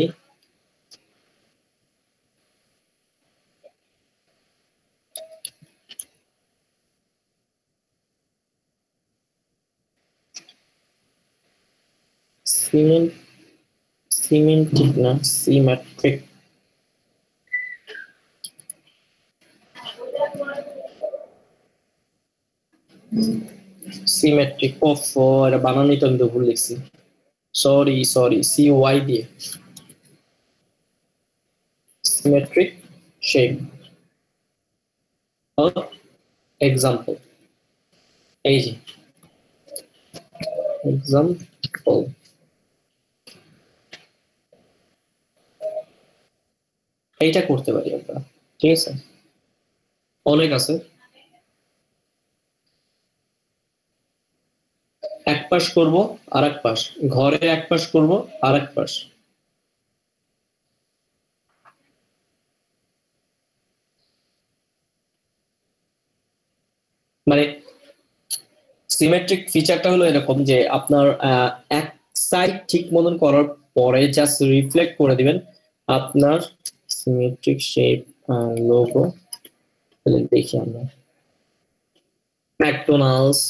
সিমেন্টিক না, সিমেট্রিক। সিমেট্রিক, এটা বানানোই তো আমি তো ভুল লিখছি, সরি সরি, CY দিয়ে সিমেট্রিক শেপ এক্সাম্পল। এই যে এক্সাম্পল, এইটা করতে পারি আমরা। ঠিক আছে, অনেক আছে। এক পাশ করবো আর এক পাশ, ঘরের এক পাশ করবো আর এক পাশ। মানে সিমেট্রিক ফিচারটা হলো এরকম যে আপনার এক সাইড ঠিক মতন করার পরে জাস্ট রিফ্লেক্ট করে দিবেন আপনার সিমেট্রিক শেপ লোগো তাহলে দেখি আমরা ম্যাকডোনাল্ডস,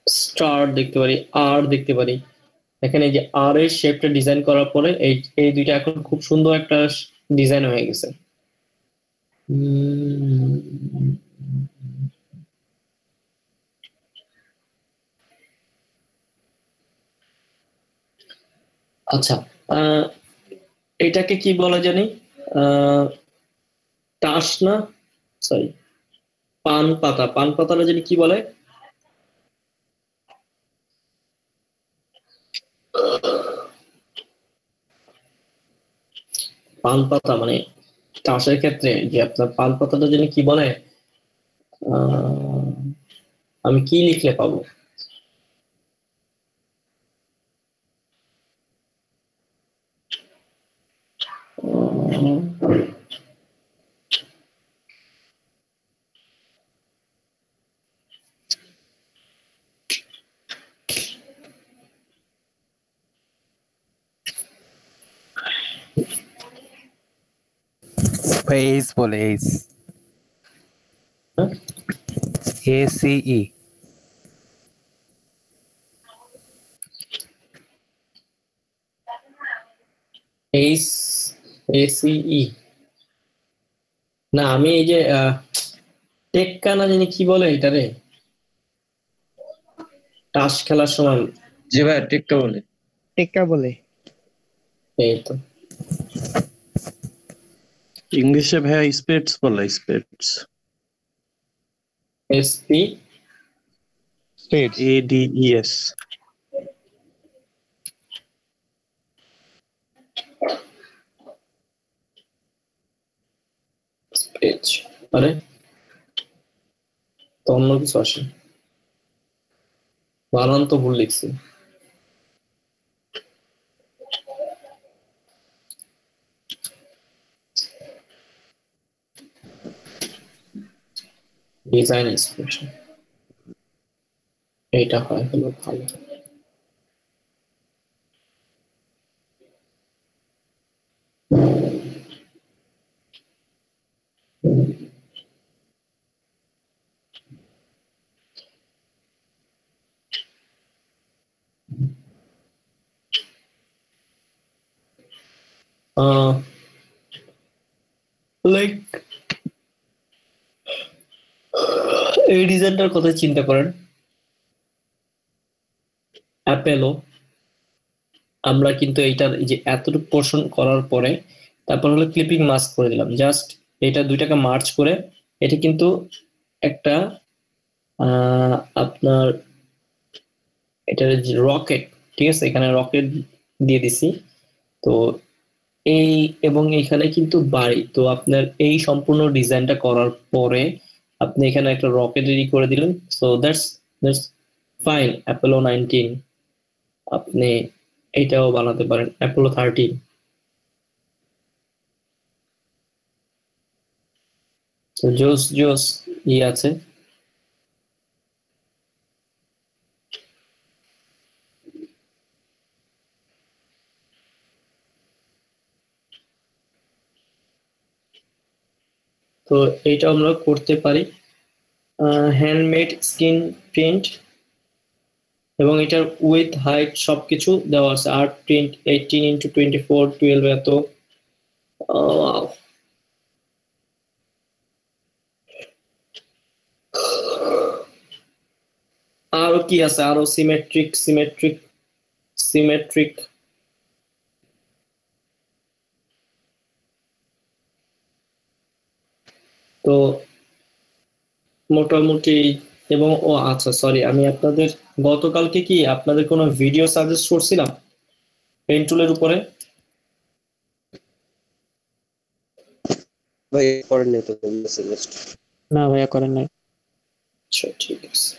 স্টার দেখতে পারি, আর দেখতে পারি। এখানে এই যে আর এর শেপটা ডিজাইন করার পরে এই এই দুইটা এখন খুব সুন্দর একটা ডিজাইন হয়ে গেছে। আচ্ছা, এটাকে কি বলা জানি? টাস না, সরি, পান পাতা। পান পাতাটা জানি কি বলে? পান পাতা মানে চাষের ক্ষেত্রে যে আপনার পান পাতাটা জানি কি বলে? আমি কি লিখলে পাবো? ভাই এইচ বলে, এইচ, হ্যাঁ? ACE। এইচ, ACE না, আমি এই যে টেক্কা না জানি কি বলে এটারে, তাস খেলার সময়। জি ভাই টেক্কা বলে। টেক্কা বলে। এই তো ইংলিশে ভাইয়া স্পেটস বলে, স্পেটস, SP স্পেডস। ADES। পেজ, আরে তো অন্য কিছু আসে, বানান তো ভুল লিখছি। ডিজাইন ইন্সপিরেশন, এইটা হয় হলো ভালো। লাইক এই ডিজাইনটার কথা চিন্তা করেন, অ্যাপেলো। আমরা কিন্তু এইটার এই যে এতটুকু পোর্শন করার পরে তারপর হলো ক্লিপিং মাস্ক করে দিলাম, জাস্ট এটা দুইটাকে মার্চ করে এটা কিন্তু একটা আপনার এটা রকেট, ঠিক আছে, এখানে রকেট দিয়ে দিছি। তো এই এবং এখানে কিন্তু বাড়ি, তো আপনার এই সম্পূর্ণ ডিজাইনটা করার পরে আপনি এখানে একটা রকেট রেডি করে দিলেন। So that's fine. অ্যাপোলো 19, আপনি এইটাও বানাতে পারেন, অ্যাপোলো 13। তো জোস জোস আছে। তো এইটা আমরা করতে পারি। হ্যান্ডমেড স্ক্রিন প্রিন্ট এবং এটার উইথ হাইট সবকিছু দেওয়া আছে। আর্ট প্রিন্ট 18x24 12 এত। আরো কি আছে? আরো সিমেট্রিক সিমেট্রিক সিমেট্রিক তো মোটামুটি। এবং ও আচ্ছা সরি, আমি আপনাদের গতকালকে কি আপনাদের কোনো ভিডিও সাজেস্ট করছিলাম পেন টুলের উপরে? ভাই করেননি তো সাজেস্ট। না ভাইয়া করেন নাই। আচ্ছা ঠিক আছে।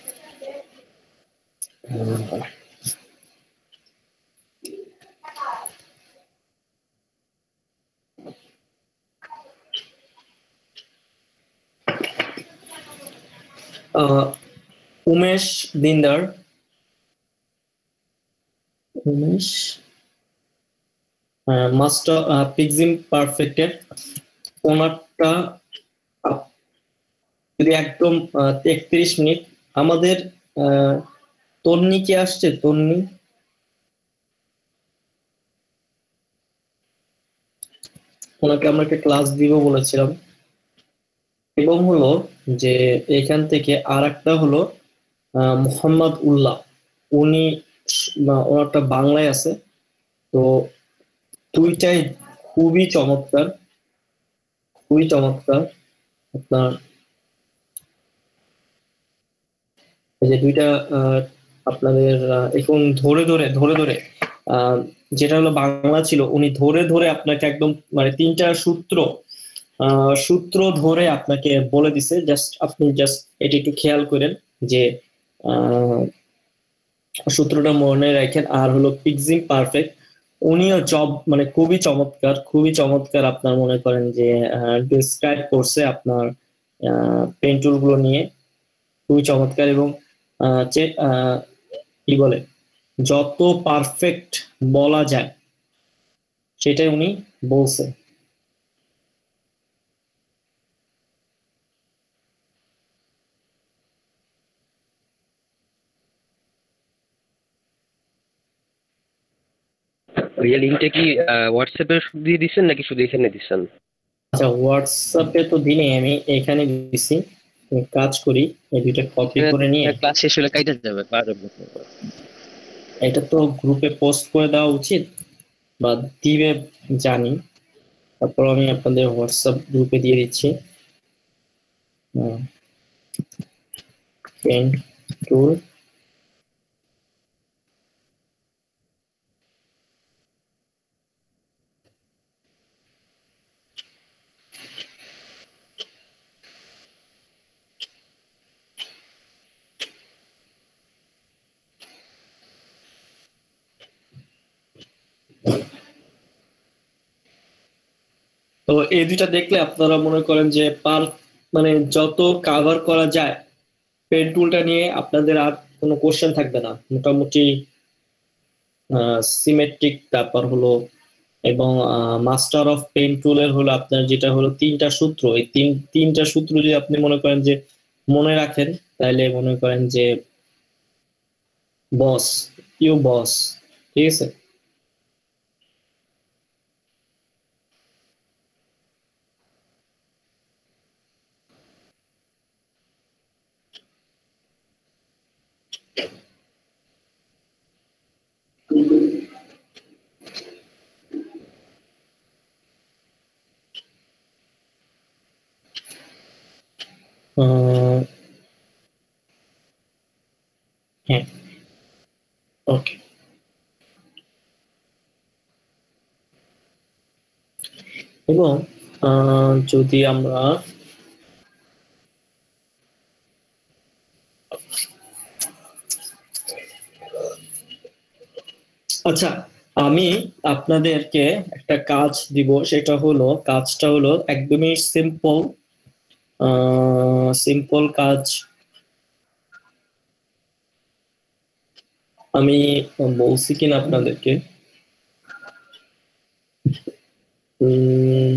উমেশ দিনদার, উমেশ মাস্টার পিক্সিম পারফেক্টের ওনারটা যদি একদম 33 মিনিট। আমাদের তন্নি কি আসছে? তন্নি, ওনাকে আমরা একটা ক্লাস দিব বলেছিলাম। এবং হলো যে এখান থেকে আর একটা হলো মোহাম্মদ উল্লাহ, উনি ওনারটা বাংলায় আছে। তো দুইটাই খুবই চমৎকার, খুবই চমৎকার। আপনার এই যে দুইটা আপনাদের এখন ধরে ধরে আহ, যেটা হলো বাংলা ছিল, উনি ধরে ধরে আপনাকে একদম মানে তিনটা সূত্র ধরে আপনাকে বলে দিছে। জাস্ট আপনি জাস্ট এটি একটু খেয়াল করেন যে আহ, সূত্রটা মনে রাখেন। আর হলো পিক্সিম পারফেক্ট, উনিও জব মানে খুবই চমৎকার, খুবই চমৎকার। আপনার মনে করেন যে ডিসক্রাইব করছে আপনার পেন টুল গুলো নিয়ে, খুবই চমৎকার। এবং কি বলে, যত পারফেক্ট বলা যায় সেটাই উনি বলছে। এই লিঙ্কটা কি হোয়াটসঅ্যাপে দিয়ে দিচ্ছেন নাকি শুধু এখানে দিচ্ছেন? আচ্ছা, হোয়াটসঅ্যাপে তো দিনে আমি এখানে দিছি। আমি কাজ করি, এই দুইটা কপি করে নিয়ে ক্লাস শেষ হলে কাইটা যাবে, পাওয়া যাবে। এটা তো গ্রুপে পোস্ট করে দেওয়া উচিত বা দিবে জানি, তারপর আমি আপনাদের হোয়াটসঅ্যাপ গ্রুপে দিয়ে দিচ্ছি। পেন টুল তো এই দুইটা দেখলে আপনারা মনে করেন যে মানে যত কাভার করা যায় পেন টুলটা নিয়ে আপনাদের আর কোনো কোশ্চেন থাকবে না। মোটামুটি সিমেট্রিক, তারপর হলো এবং মাস্টার অফ পেন টুলের হলো আপনার যেটা হলো তিনটা সূত্র। এই তিনটা সূত্র যদি আপনি মনে করেন যে মনে রাখেন, তাহলে মনে করেন যে বস, ইউ বস। ঠিক আছে। হ্যাঁ, ওকে। এবং যদি আমরা আচ্ছা, আমি আপনাদেরকে একটা কাজ দিব। সেটা হলো, কাজটা হলো একদমই সিম্পল, সিম্পল কাজ। আমি বলছি কিনা আপনাদেরকে, উম,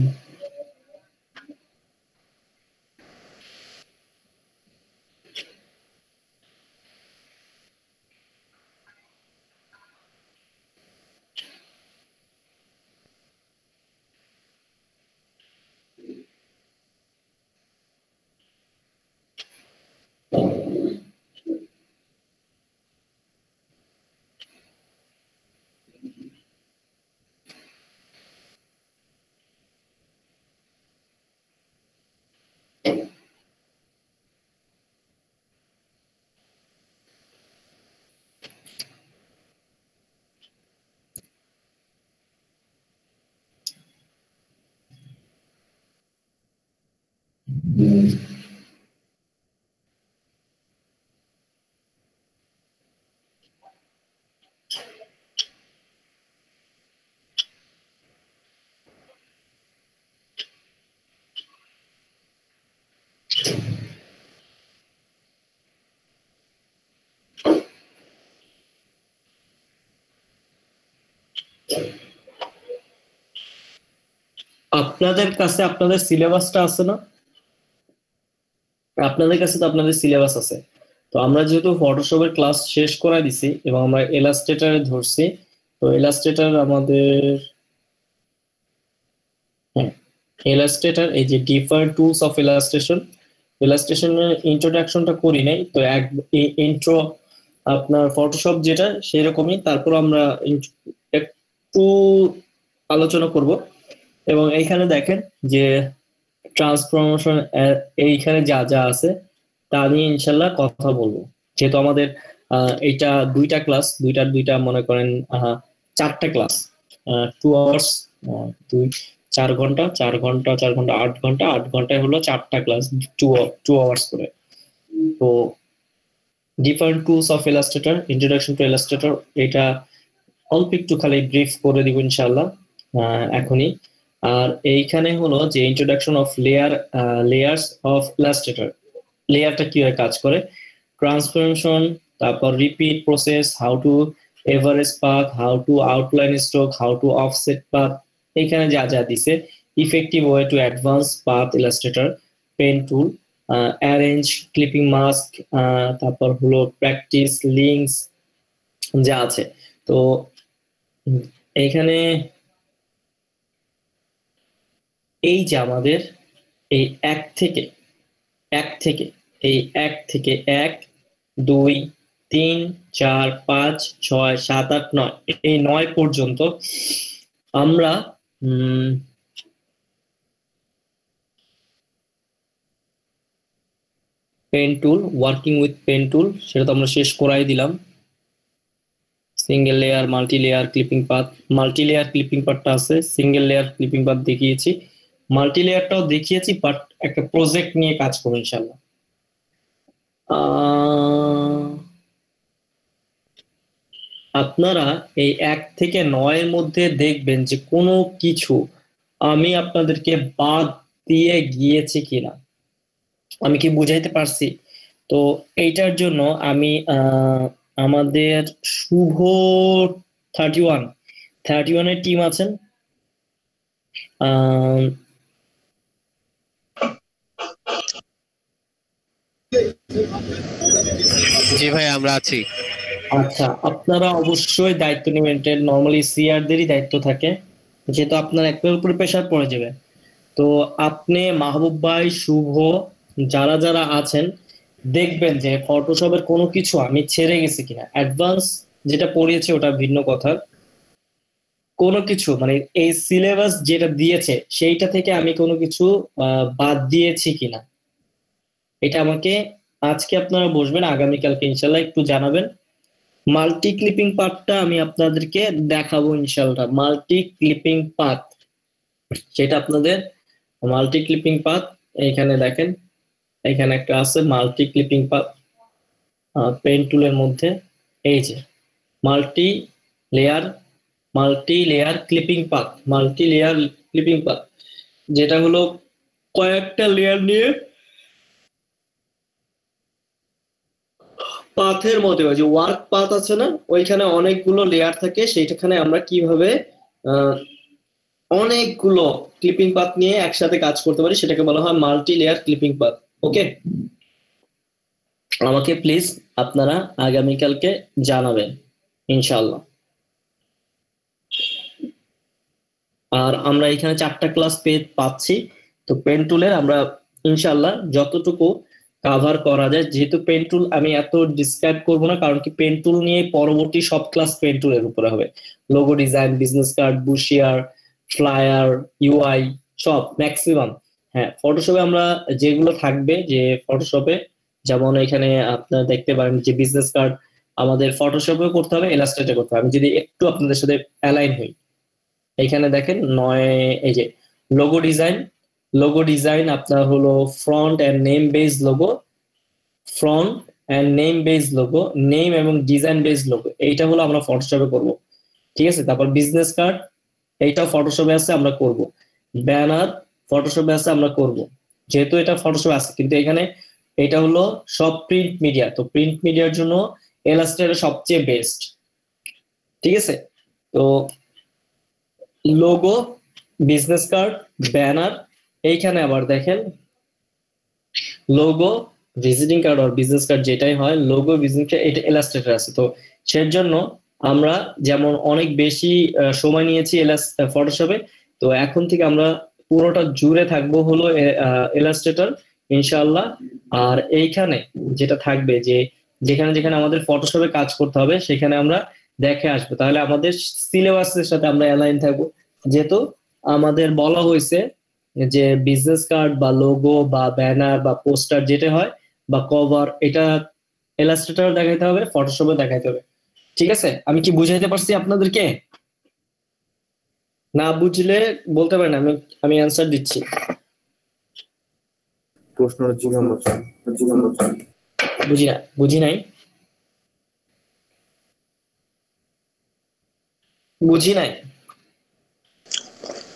আপনাদের কাছে আপনাদের সিলেবাসটা আছে না? আপনাদের কাছে তো আপনাদের সিলেবাস আছে। তো আমরা যেহেতু ফটোশপের ক্লাস শেষ করাই দিছি এবং আমরা ইলাস্ট্রেটরে ধরছি, তো ইলাস্ট্রেটর আমাদের ইলাস্ট্রেটর এই যে ডিফারেন্ট টুলস অফ ইলাস্ট্রেশনের ইন্ট্রোডাকশনটা করি নাই, তো ইন্ট্রো আপনার ফটোশপ যেটা সেরকমই, তারপর আমরা একটু আলোচনা করব। এবং এইখানে দেখেন যে ট্রান্সফরমেশন এইখানে যা যা আছে তা নিয়ে ইনশাল্লাহ কথা বলবো। যেহেতু আমাদের এইটা দুইটা ক্লাস, দুইটা মনে করেন 4টা ক্লাস, 2 আওয়ার্স, 4 ঘন্টা 4 ঘন্টা 4 ঘন্টা 8 ঘন্টা 8 ঘন্টায় হলো 4টা ক্লাস, 2 আওয়ার্স করে। তো different tools of Illustrator, introduction to Illustrator, এটা অল্প একটু খালি ব্রিফ করে দিব ইনশাল্লাহ এখনই। আর এইখানে হলো যে introduction of layers of Illustrator, লেয়ারটা কিভাবে কাজ করে, ট্রান্সফরমেশন, তারপর repeat process, how to average path, how to outline stroke, how to offset path, এইখানে যা যা দিছে, effective way to advance path Illustrator, pen tool, arrange, clipping mask, তারপর হলো প্র্যাকটিস, লিঙ্কস যা আছে। তো এইখানে এই যে আমাদের এই 1 থেকে 1 2 3 4 5 6 7 8 9 এই 9 পর্যন্ত আমরা pen tool, working with pen tool, সেটা তো আমরা শেষ করাই দিলাম। Single layer, multi layer, clipping path, multi layer clipping পাথটা আছে, সিঙ্গেল লেয়ার ক্লিপিং পাথ দেখিয়েছি, মাল্টি লেয়ারটাও দেখিয়েছি, বাট একটা প্রজেক্ট নিয়ে কাজ করবো ইনশাল্লাহ। আপনারা এই 1 থেকে 9 এর মধ্যে দেখবেন যে কোনো কিছু আমি আপনাদেরকে বাদ দিয়ে গিয়েছি কিনা, আমি কি বুঝাইতে পারছি? তো এইটার জন্য আমি আমাদের শুভ 31 এর টিম আছেন, জি ভাই আমরা আছি। আচ্ছা, আপনারা অবশ্যই দায়িত্ব নেবেন। নর্মালি সিআরদেরই দায়িত্ব থাকে, যেহেতু আপনার একটার উপরে প্রেশার পড়ে যাবে। তো আপনি, মাহবুব ভাই, শুভ, যারা যারা আছেন দেখবেন যে ফটোশপের কোনো কিছু আমি ছেড়ে গেছি কিনা। অ্যাডভান্স যেটা পড়িয়েছে ওটা ভিন্ন কথা, কোনো কিছু মানে এই সিলেবাস যেটা দিয়েছে সেইটা থেকে আমি কোনো কিছু বাদ দিয়েছি কিনা, এটা আমাকে আজকে আপনারা বসবেন, আগামীকালকে ইনশাল্লাহ একটু জানাবেন। মাল্টি ক্লিপিং পাথটা আমি আপনাদেরকে দেখাবো ইনশাল্লাহ। মাল্টি ক্লিপিং পাথ, সেটা আপনাদের মাল্টি ক্লিপিং পাথ এইখানে দেখেন, এখানে একটা আছে মাল্টি ক্লিপিং পাথ পেন টুলের মধ্যে, এই যে মাল্টি লেয়ার ক্লিপিং পাথ, যেটা হলো কয়েকটা লেয়ার নিয়ে পাথের মধ্যে যে ওয়ার্ক পাথ আছে না, ওইখানে অনেকগুলো লেয়ার থাকে, সেইখানে আমরা কিভাবে অনেকগুলো ক্লিপিং পাথ নিয়ে একসাথে কাজ করতে পারি সেটাকে বলা হয় মাল্টি লেয়ার ক্লিপিং পাথ। ওকে, আমাকে প্লিজ আপনারা আগামীকালকে জানাবেন ইনশাআল্লাহ। আর আমরা এখানে 4টা ক্লাস পাচ্ছি, তো পেন টুলের আমরা ইনশাআল্লাহ যতটুকু কভার করা যায়, যেহেতু পেন টুল আমি এত ডিসক্রাইব করবো না, কারণ কি পেন টুল নিয়ে পরবর্তী সব ক্লাস পেন টুলের উপরে হবে। Logo design, business card, brochure, flyer, UI সব ম্যাক্সিমাম। হ্যাঁ, ফটোশপে আমরা যেগুলো থাকবে, যে ফটোশপে যেমন এখানে আপনারা দেখতে পারেন যে বিজনেস কার্ড আমাদের ফটোশপেও করতে হবে, ইলাস্ট্রেটে করতে হবে। আমি যদি একটু আপনাদের সাথে অ্যালাইন হই, এখানে দেখেন 9 এই যে লোগো ডিজাইন আপনার হলো front end name base logo, name এবং ডিজাইন বেস লোগো, এইটা হলো আমরা ফটোশপে করব। ঠিক আছে, তারপর বিজনেস কার্ড, এইটাও ফটোশপে আছে, আমরা করব। ব্যানার ফটোশপে আছে, আমরা করব, যেহেতু এটা ফটোশপে আছে। কিন্তু এখানে এটা হলো সব প্রিন্ট মিডিয়া, তো প্রিন্ট মিডিয়ার জন্য ইলাস্ট্রেটর সবচেয়ে বেস্ট। ঠিক আছে, তো লোগো, বিজনেস কার্ড, ব্যানার। এইখানে আবার দেখেন লোগো, ভিজিটিং কার্ড আর বিজনেস কার্ড যেটাই হয়, লোগো বিজনেস কার্ড এটা ইলাস্ট্রেটর আছে। তো সেজন্য আমরা যেমন অনেক বেশি সময় নিয়েছি ফটোশপে, তো এখন থেকে আমরা পুরোটা জুড়ে থাকবো হলো ইলাস্ট্রেটর ইনশাআল্লাহ। আর এইখানে যেটা থাকবে যে যেখানে যেখানে আমাদের ফটোশপে কাজ করতে হবে সেখানে আমরা দেখে আসবো, তাহলে আমাদের সিলেবাসের সাথে আমরা অ্যালাইন থাকবো। যেহেতু আমাদের বলা হয়েছে যে বিজনেস কার্ড বা লোগো বা ব্যানার বা পোস্টার যেটা হয় বা কভার, এটা ইলাস্ট্রেটর দেখাইতে হবে, ফটোশপে দেখাইতে হবে। ঠিক আছে, আমি কি বুঝাইতে পারছি আপনাদেরকে? না বুঝলে বলতে পারেন, আমি অ্যান্সার দিচ্ছি। প্রশ্নটা বুঝি নাই।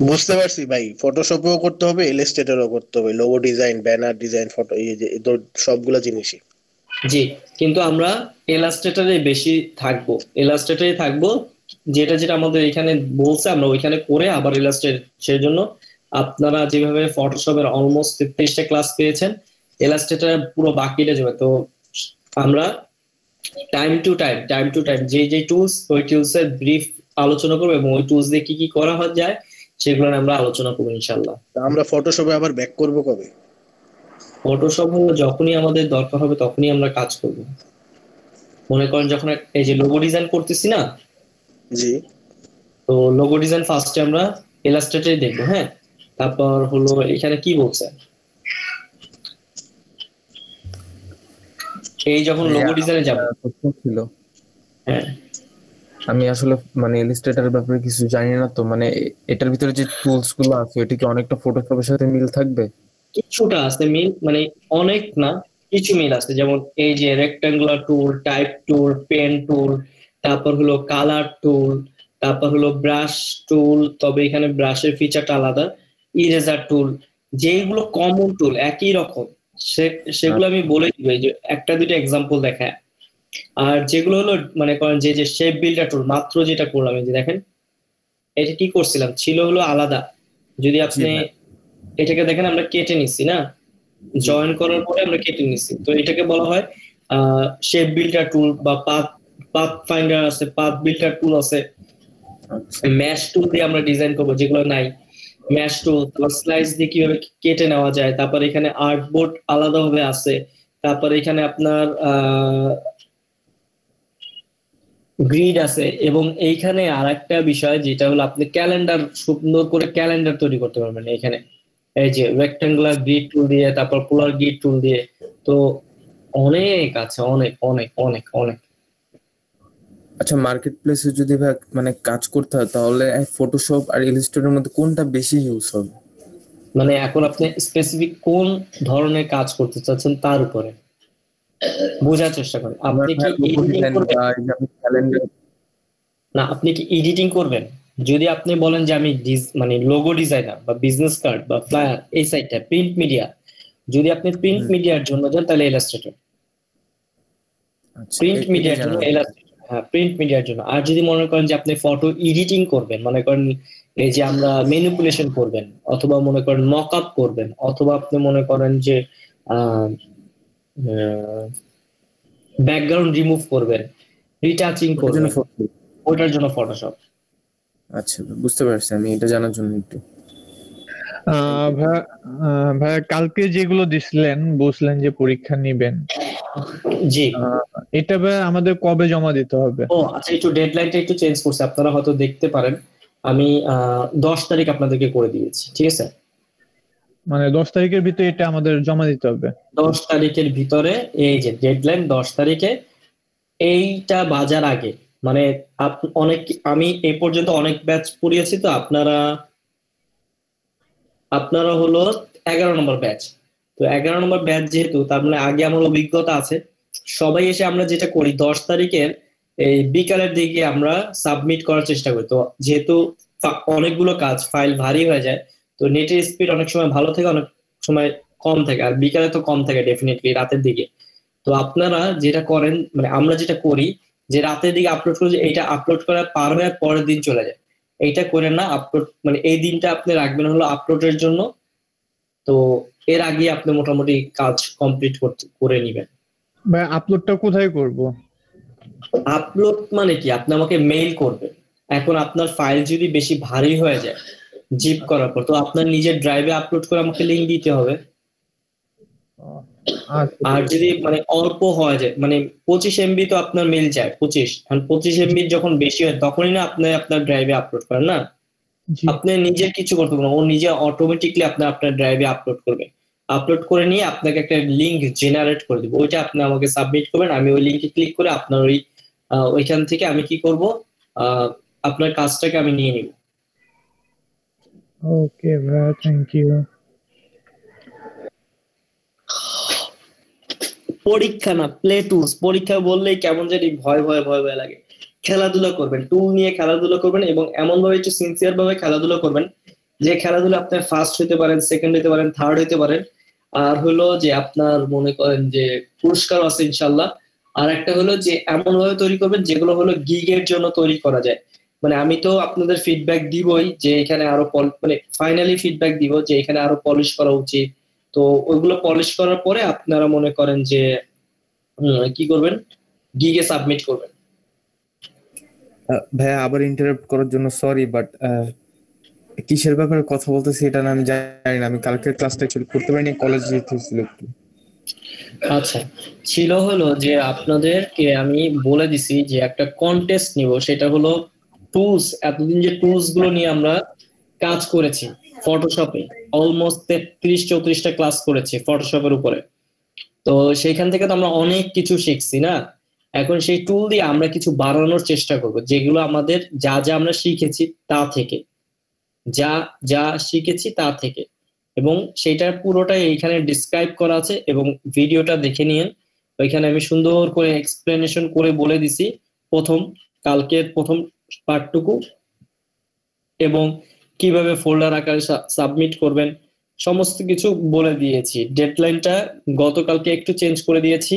বুঝতে পারছি ভাই, ফটোশপেও করতে হবে, ইলাস্ট্রেটরও করতে হবে, logo design, banner design, photo, এই যে সবগুলা জিনিসই। জি, কিন্তু আমরা ইলাস্ট্রেটরে বেশি থাকবো, ইলাস্ট্রেটরে থাকবো। যেটা যেটা আমাদের এখানে বলছে আমরা ওইখানে করে আবার ইলাস্ট্রেট। সেই জন্য আপনারা যেভাবে ফটোশপের অলমোস্ট 33টা ক্লাস পেয়েছেন, ইলাস্ট্রেটরে পুরো বাকিটা যাবে। তো আমরা টাইম টু টাইম যে টুলস, ওই টুলস এর ব্রিফ আলোচনা করবো এবং ওই টুলস দিয়ে কি কি করা যায় সেগুলো আমরা আলোচনা করবো ইনশাল্লাহ। আমরা ফটোশপে আবার ব্যাক করবো কবে? ফটোশপ হলো যখনই আমাদের দরকার হবে তখনই আমরা কাজ করব। মনে করেন যখন এই যে লোগো ডিজাইন করতেছি না, জি, তো লোগো ডিজাইন ফার্স্টে আমরা ইলাস্ট্রেটরে দেখবো। হ্যাঁ, তারপর হলো এখানে কি বলছে, এই যখন লোগো ডিজাইনে যাব ছিল। হ্যাঁ, আমি আসলে মানে ইলাস্ট্রেটরের ব্যাপারে কিছু জানি না, তো মানে এটার ভিতরে যে টুলস গুলো আছে এটা কি অনেকটা ফটোশপের সাথে মিল থাকবে? কিছুটা আছে মিল, মানে অনেক না, কিছু মিল আছে। যেমন এই যে রেক্টাঙ্গুলার টুল, টাইপ টুল, পেন টুল, তারপর হলো কালার টুল, তারপর হলো ব্রাশ টুল, তবে এখানে ব্রাশের ফিচারটা আলাদা, ইরেজার টুল, যেগুলো কমন টুল একই রকম সেগুলো আমি বলে দিব, এই যে একটা দুটো এক্সাম্পল দেখায়। আর যেগুলো হলো মানে করেন যে শেপ বিল্ডার টুল, মাত্র যেটা করলাম এই যে দেখেন, এটা কি করছিলাম ছিল হলো আলাদা। যদি আপনি এটাকে দেখেন আমরা কেটে নিচ্ছি না, জয়েন করার পরে আমরা কেটে নিচ্ছি, তো এটাকে বলা হয় শেপ বিল্ডার টুল বা পাথ ফাইন্ডার আছে, পাথ বিল্ডার টুল আছে। ম্যাশ টুল দিয়ে আমরা ডিজাইন করবো, যেগুলো নাই ম্যাশ টুল। তারপর স্লাইস দিয়ে কিভাবে কেটে নেওয়া যায়, তারপর এখানে আর্টবোর্ড আলাদাভাবে আছে, তারপর এখানে আপনার গ্রিড আছে। এবং এইখানে আর একটা বিষয় যেটা হলো আপনি ক্যালেন্ডার, সুন্দর করে ক্যালেন্ডার তৈরি করতে পারবেন এখানে, এই যে রেক্টাঙ্গুলার গ্রিড টুল দিয়ে, তারপর পোলার গ্রিড টুল দিয়ে। তো অনেক আছে, অনেক অনেক অনেক অনেক। আচ্ছা, মার্কেট প্লেসে যদি মানে কাজ করতে হয় তাহলে ফটোশপ আর ইলাস্ট্রেটরের মধ্যে কোনটা বেশি ইউজ হবে? মানে এখন আপনি স্পেসিফিক কোন ধরনের কাজ করতে চাচ্ছেন তার উপরে বোঝার চেষ্টা করেন। আপনি কি এডিটিং করবেন? না, আপনি কি এডিটিং করবেন? যদি আপনি বলেন যে আমি মানে লোগো ডিজাইনার বা বিজনেস কার্ড বা ফ্লায়ার, এই সাইডটা প্রিন্ট মিডিয়া, যদি আপনি প্রিন্ট মিডিয়ার জন্য যান তাহলে ইলাস্ট্রেটর, প্রিন্ট মিডিয়ার জন্য ইলাস্ট্রেটর। হ্যাঁ, প্রিন্ট মিডিয়ার জন্য। আর যদি মনে করেন যে আপনি ফটো এডিটিং করবেন, মনে করেন এই যে আমরা ম্যানিপুলেশন করবেন, অথবা মনে করেন মক আপ করবেন, অথবা আপনি মনে করেন যে ব্যাকগ্রাউন্ড রিমুভ করবেন, রিটাচিং করবেন, ওটার জন্য ফটোশপ। আচ্ছা, বুঝতে পারছি, আমি এটা জানার জন্য একটু। ভাইয়া কালকে যেগুলো দিছিলেন, বলছিলেন যে পরীক্ষা নিবেন, জি, এটা ভাইয়া আমাদের কবে জমা দিতে হবে? ও আচ্ছা, একটু ডেডলাইনটা একটু চেঞ্জ করছে, আপনারা হয়তো দেখতে পারেন। আমি 10 তারিখ আপনাদেরকে করে দিয়েছি, ঠিক আছে? মানে 10 তারিখের ভিতরে এটা আমাদের জমা দিতে হবে? 10 তারিখের ভিতরে, এই যে ডেডলাইন 10 তারিখে, এইটা বাজার আগে। মানে অনেক, আমি এই পর্যন্ত অনেক ব্যাচ পড়িয়েছি, তো আপনারা হলো 11 নম্বর ব্যাচ। তো 11 নম্বর ব্যাচ যেহেতু, তার মানে আগে আমার অভিজ্ঞতা আছে। সবাই এসে আমরা যেটা করি 10 তারিখের এই বিকালের দিকে আমরা সাবমিট করার চেষ্টা করি। তো যেহেতু অনেকগুলো কাজ, ফাইল ভারী হয়ে যায়, তো নেটের স্পিড অনেক সময় ভালো থাকে, অনেক সময় কম থাকে, আর বিকালে তো কম থাকে ডেফিনেটলি, রাতের দিকে। তো আপনারা যেটা করেন, মানে আমরা যেটা করি যে রাতের দিকে আপলোড করি, এটা আপলোড করার পার হয়ে পরের দিন চলে যায়। এইটা করেন না। আপলোড মানে এই দিনটা আপনি রাখবেন হলো আপলোডের জন্য। তো এর আগে আপনি মোটামুটি কাজ কমপ্লিট করে নেবেন। ভাই আপলোডটা কোথায় করব? আপলোড মানে কি, আপনি আমাকে মেইল করবেন। এখন আপনার ফাইল যদি বেশি ভারী হয়ে যায় জিপ করার পর, তো আপনার নিজের ড্রাইভে আপলোড করে আমাকে লিংক দিতে হবে। আচ্ছা আর যদি মানে অল্প হয়ে যায়, মানে 25 MB তো আপনার মেল যায় 25 MB যখন বেশি হয় তখনই না আপনি আপনার ড্রাইভে আপলোড করেন না। জি। আপনি নিজে কিছু করতে পারবেন, ও নিজে অটোমেটিকলি আপনার ড্রাইভে আপলোড করবে। আপলোড করে নিয়ে আপনাকে একটা লিংক জেনারেট করে দিব, ওইটা আপনি আমাকে সাবমিট করবেন। আমি ওই লিংকে ক্লিক করে আপনার ওইখান থেকে আমি কি করব, আপনার কাজটাকে আমি নিয়ে নিব। ওকে ভাই, থ্যাংক ইউ। পরীক্ষা না, প্লে টুলস। পরীক্ষা বললেই কেমন জানি ভয় ভয় ভয় ভয় লাগে। খেলাধুলা করবেন, টুল নিয়ে খেলাধুলা করবেন, এবং এমন ভাবে একটু সিনসিয়ার ভাবে খেলাধুলা করবেন যে খেলাধুলা আপনার ফার্স্ট হতে পারেন, সেকেন্ড হতে পারেন, থার্ড হতে পারেন। আর হলো যে আপনার মনে করেন যে পুরস্কার আছে ইনশাল্লাহ। আর একটা হলো যে এমন ভাবে তৈরি করবেন যেগুলো হলো গিগের জন্য তৈরি করা যায়। মানে আমি তো আপনাদের ফিডব্যাক দিবই যে এখানে আরো মানে ফাইনালি ফিডব্যাক দিব যে এখানে আরো পলিশ করা উচিত। তো ওইগুলো পলিশ করার পরে আপনারা মনে করেন যে কি করবেন, গিগে সাবমিট করবেন। ভাইয়া আবার ইন্টারাপ্ট করার জন্য সরি, বাট কিসের ব্যাপারে কথা বলতেছি এটা না আমি জানি না। আমি কালকের ক্লাসটা অ্যাকচুয়ালি করতে পারিনি, কলেজ যেতে ছিল একটু। আচ্ছা, ছিল হলো যে আপনাদেরকে আমি বলে দিছি যে একটা কন্টেস্ট নিব, সেটা হলো টুলস। এতদিন যে টুলস গুলো নিয়ে আমরা কাজ করেছি ফটোশপে, অলমোস্ট 33-34টা ক্লাস করেছি ফটোশপের উপরে। তো সেইখান থেকে তো আমরা অনেক কিছু শিখছি না। এখন সেই টুল দিয়ে আমরা কিছু বাড়ানোর চেষ্টা করব, যেগুলো আমাদের যা যা আমরা শিখেছি তা থেকে, যা যা শিখেছি তা থেকে। এবং সেটার পুরোটাই এইখানে ডিসক্রাইব করা আছে, এবং ভিডিওটা দেখে নিন। ওইখানে আমি সুন্দর করে এক্সপ্লেনেশন করে বলে দিছি কালকের প্রথম পার্টটুকু, এবং কিভাবে ফোল্ডার আকারে সাবমিট করবেন সমস্ত কিছু বলে দিয়েছি। ডেডলাইনটা গতকালকে একটু চেঞ্জ করে দিয়েছি।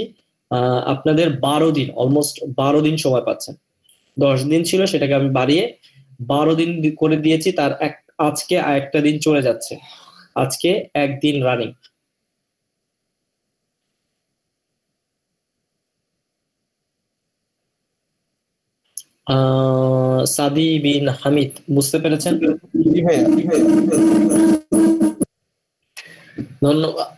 আপনাদের 12 দিন, অলমোস্ট 12 দিন সময় পাচ্ছেন। 10 দিন ছিল, সেটাকে আমি বাড়িয়ে 12 দিন করে দিয়েছি। তার আজকে একটা দিন চলে যাচ্ছে, আজকে একদিন রানিং। সাদি বিন হামিদ, বুঝতে পেরেছেন? ধন্যবাদ।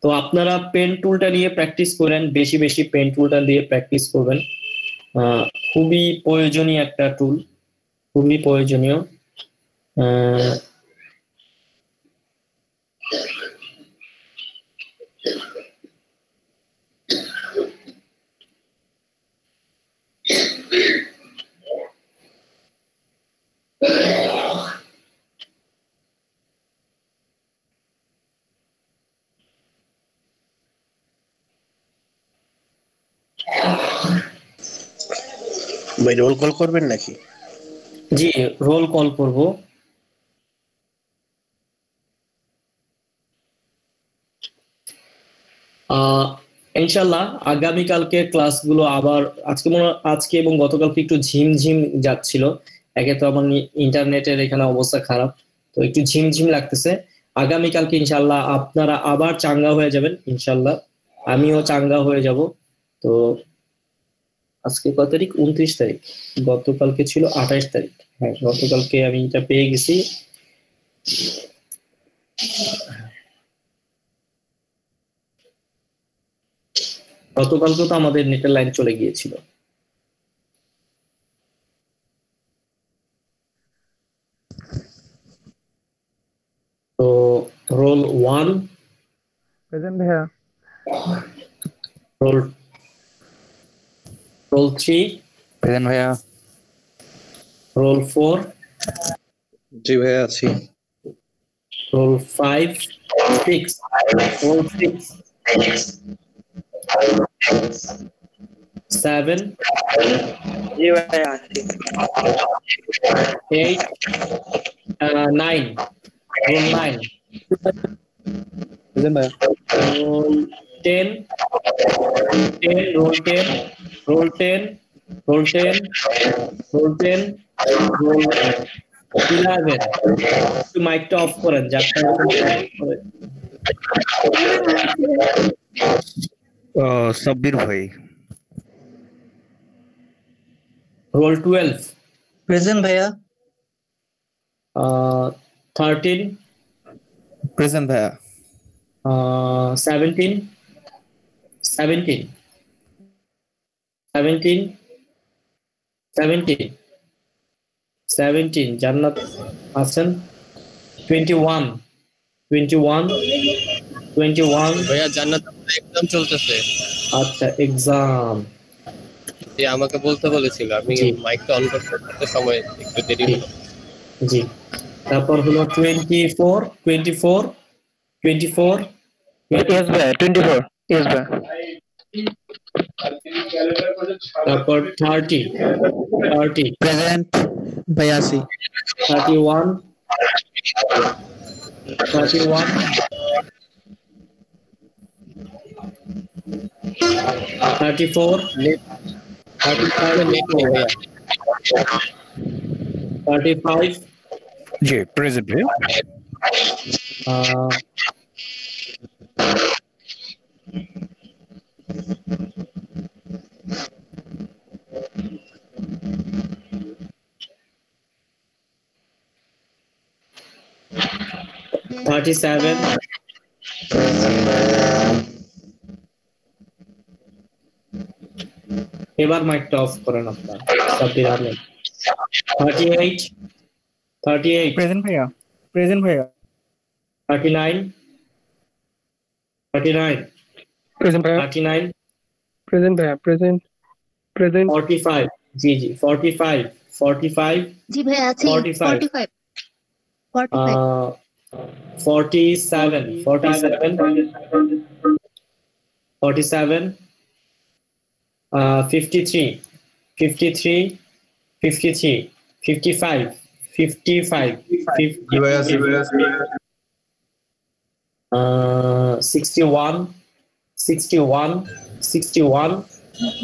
তো আপনারা পেন টুলটা নিয়ে প্র্যাকটিস করেন, বেশি বেশি পেন টুলটা দিয়ে প্র্যাকটিস করবেন। খুবই প্রয়োজনীয় একটা টুল, খুবই প্রয়োজনীয়। ভাই রোল কল করবেন নাকি? জি, রোল কল করব। ইনশাল্লাহ আগামীকালকে ক্লাসগুলো আবার আজকে এবং গতকালকে একটু ঝিমঝিম যাচ্ছিল। একে তো আমার ইন্টারনেটের এখানে অবস্থা খারাপ, তো একটু ঝিমঝিম লাগতেছে। আগামীকালকে ইনশাল্লাহ আপনারা আবার চাঙ্গা হয়ে যাবেন, ইনশাল্লাহ আমিও চাঙ্গা হয়ে যাব। তো আজকে কত তারিখ? 29 তারিখ। গতকালকে ছিল 28 তারিখ। হ্যাঁ, গতকালকে আমি এটা পেয়ে গেছি। গতকালকে তো আমাদের নেটের লাইন চলে গিয়েছিল। তো রোল 1, প্রেজেন্ট ভাইয়া। রোল 3, প্রেজেন্ট ভাইয়া। রোল 4, জি ভাইয়া আছি। রোল 5, 6, রোল 6, 7, জি ভাইয়া আছি। 8, 9, রোল 9, প্রেজেন্ট ভাইয়া। Roll 10, roll 10, roll 10, roll 10, roll 10, roll 11. একটু মাইকটা অফ করেন যাতে সাব্বির ভাই। roll 12, প্রেজেন্ট ভাইয়া। 13, প্রেজেন্ট ভাইয়া। 17, 17, 17, 17, 17, জান্নাত আছেন। 21, 21, 21, ভাইয়া জান্নাত এক্সাম চলতেছে। আচ্ছা এক্সাম, যে আমাকে বলতে বলেছিল, আমি জি। মাইকটা অন করতে সময় একটু দেরি হলো। জি। তারপর হলো 24, 24, 24, ইয়েস ভাই 24 ইয়েস ভাই। তারপর 30, 30, প্রেজেন্ট ভাই আছি। 31, 31, 34, 35, জি প্রেজেন্ট ভাই। 37, এবার মাইকটা অফ করেন আপনার সাব্বির আহমেদ। 38, 38, প্রেজেন্ট ভাইয়া। প্রেজেন্ট ভাইয়া। 39, 39, প্রেজেন্ট ভাইয়া। 39, প্রেজেন্ট ভাইয়া। প্রেজেন্ট প্রেজেন্ট 45, জি জি 45, 45, জি ভাই আছে 45, 45 45 47, 47, 47, 53, 53, 53, 55, 55, 61, 61, 61,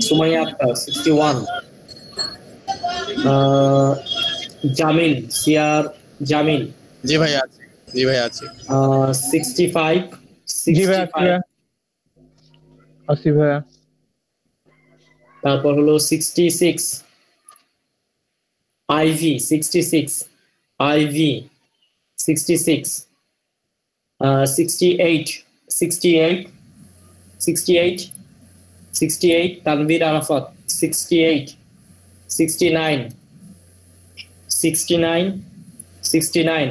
সুমাইয়া আক্তার 61, জামিল সিয়ার জামিল জি ভাইয়া আছে, জি ভাইয়া আছে। 65, জি ভাইয়া। 65, আসি ভাইয়া। তারপর হলো 66, আইভি 66, আইভি 66, 68, 68, 68, 68, তানভীর আরাফাত 68, 69, 69, 69,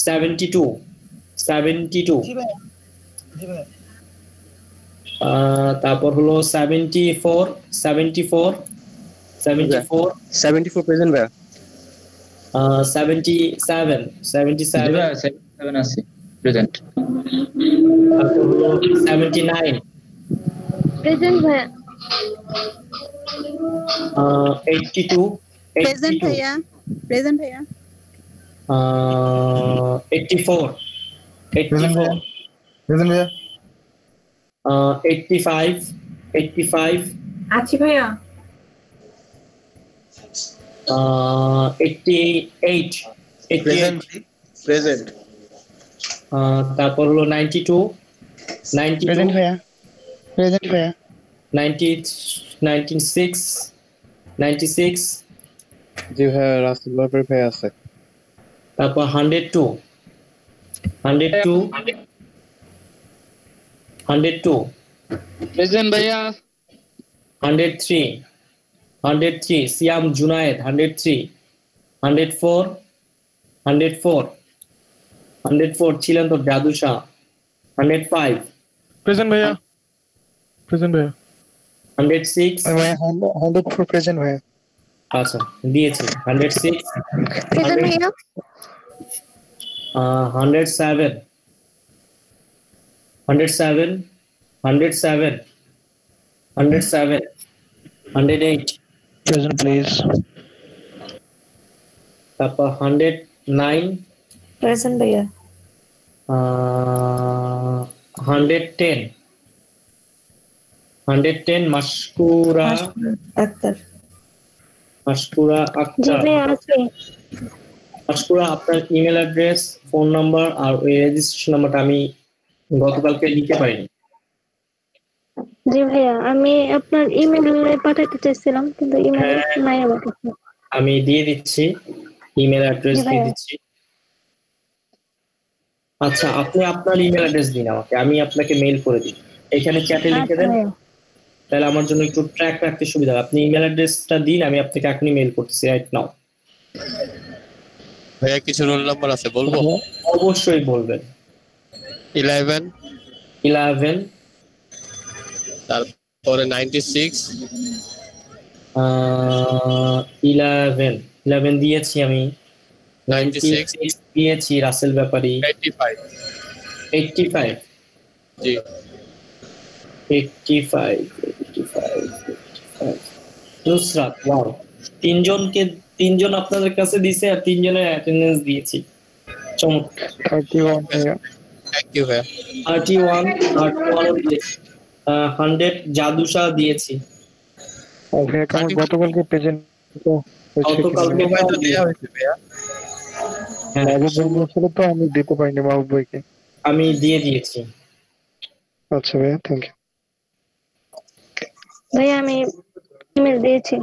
72, 72, তারপর হলো 74, 74, 74, 74 প্রেজেন্ট ভাইয়া। 77, 77, 77 আছে প্রেজেন্ট। তারপর হলো 79, প্রেজেন্ট ভাইয়া। 82, প্রেজেন্ট 82, ভাইয়া। প্রেজেন্ট ভাইয়া। 84, 84, প্রেজেন্ট ভাইয়া। 85, 85, আছি ভাইয়া। 88, 88, প্রেজেন্ট তারপর হলো 92, 92, ভাইয়া। প্রেজেন্ট ভাইয়া। 90, 96, 96, জি ভাইয়া, রাসেল ভাই আছে। তারপর 102, 102, 102, প্রেজেন্ট ভাইয়া। 103, 103, সিয়াম জুনায়েদ 103, 104, 104, 104 ছিলেন তো জাদু শাহ 105, প্রেজেন্ট ভাইয়া। প্রেজেন্ট ভাইয়া। 106, ভাইয়া 104 প্রেজেন্ট ভাইয়া। আচ্ছা দিয়েছি 106, প্রেজেন্ট ভাইয়া। 107, 107, 107, 107, 108, প্রেজেন্ট প্লিজ। তারপর 109, প্রেজেন্ট ভাইয়া। 110, 110 মাশকুরা আক্তার মাশকুরা জি আক্তার, ভাইয়া আছে। মাশকুরা আপনার ইমেল অ্যাড্রেস, ফোন নাম্বার আর ওই রেজিস্ট্রেশন নাম্বারটা আমি গতকালকে দিতে পারিনি। জি ভাইয়া আমি আপনার ইমেলে পাঠাতে চাইছিলাম কিন্তু ইমেল হ্যাঁ। নাই আমার কাছে। আমি দিয়ে দিচ্ছি, ইমেল অ্যাড্রেস জি দিয়ে ভাইয়া। দিচ্ছি। আচ্ছা, আপনি আপনার ইমেল অ্যাড্রেস দিন আমাকে, আমি আপনাকে মেইল করে দিই। এখানে চ্যাটে লিখে আচ্ছা দেন, ভাইয়া। তাহলে আমার জন্য একটু ট্র্যাক রাখতে সুবিধা হবে। আপনি ইমেল অ্যাড্রেসটা দিন, আমি আপনাকে এখনই মেইল করতেছি রাইট নাও। ভাইয়া কিছু রোল নাম্বার আছে বলবো? অবশ্যই বলবেন। 11 তারপরে 96 11 দিয়েছি আমি, 96 দিয়েছি রাসেল ব্যাপারী, 85 জি 85 নুসরাত। ওয়াও, তিনজন আপনাদের কাছে দিয়েছে আর তিনজনের অ্যাটেন্ডেন্স দিয়েছি। চমৎকার। 31 ভাইয়া। থ্যাংক ইউ ভাইয়া। 31 দিয়েছি। 100 জাদুশা দিয়েছি। ভাইয়া কেমন গতকালকে প্রেজেন্ট গতকালকে হয়তো দেয়া হয়েছে ভাইয়া। মাহবুব ছিল তো আমি দিতে পারিনি মাহবুব ভাইকে। আমি দিয়ে দিয়েছি। আচ্ছা ভাইয়া থ্যাংক ইউ। ভাইয়া আমি ইমেল দিয়েছি।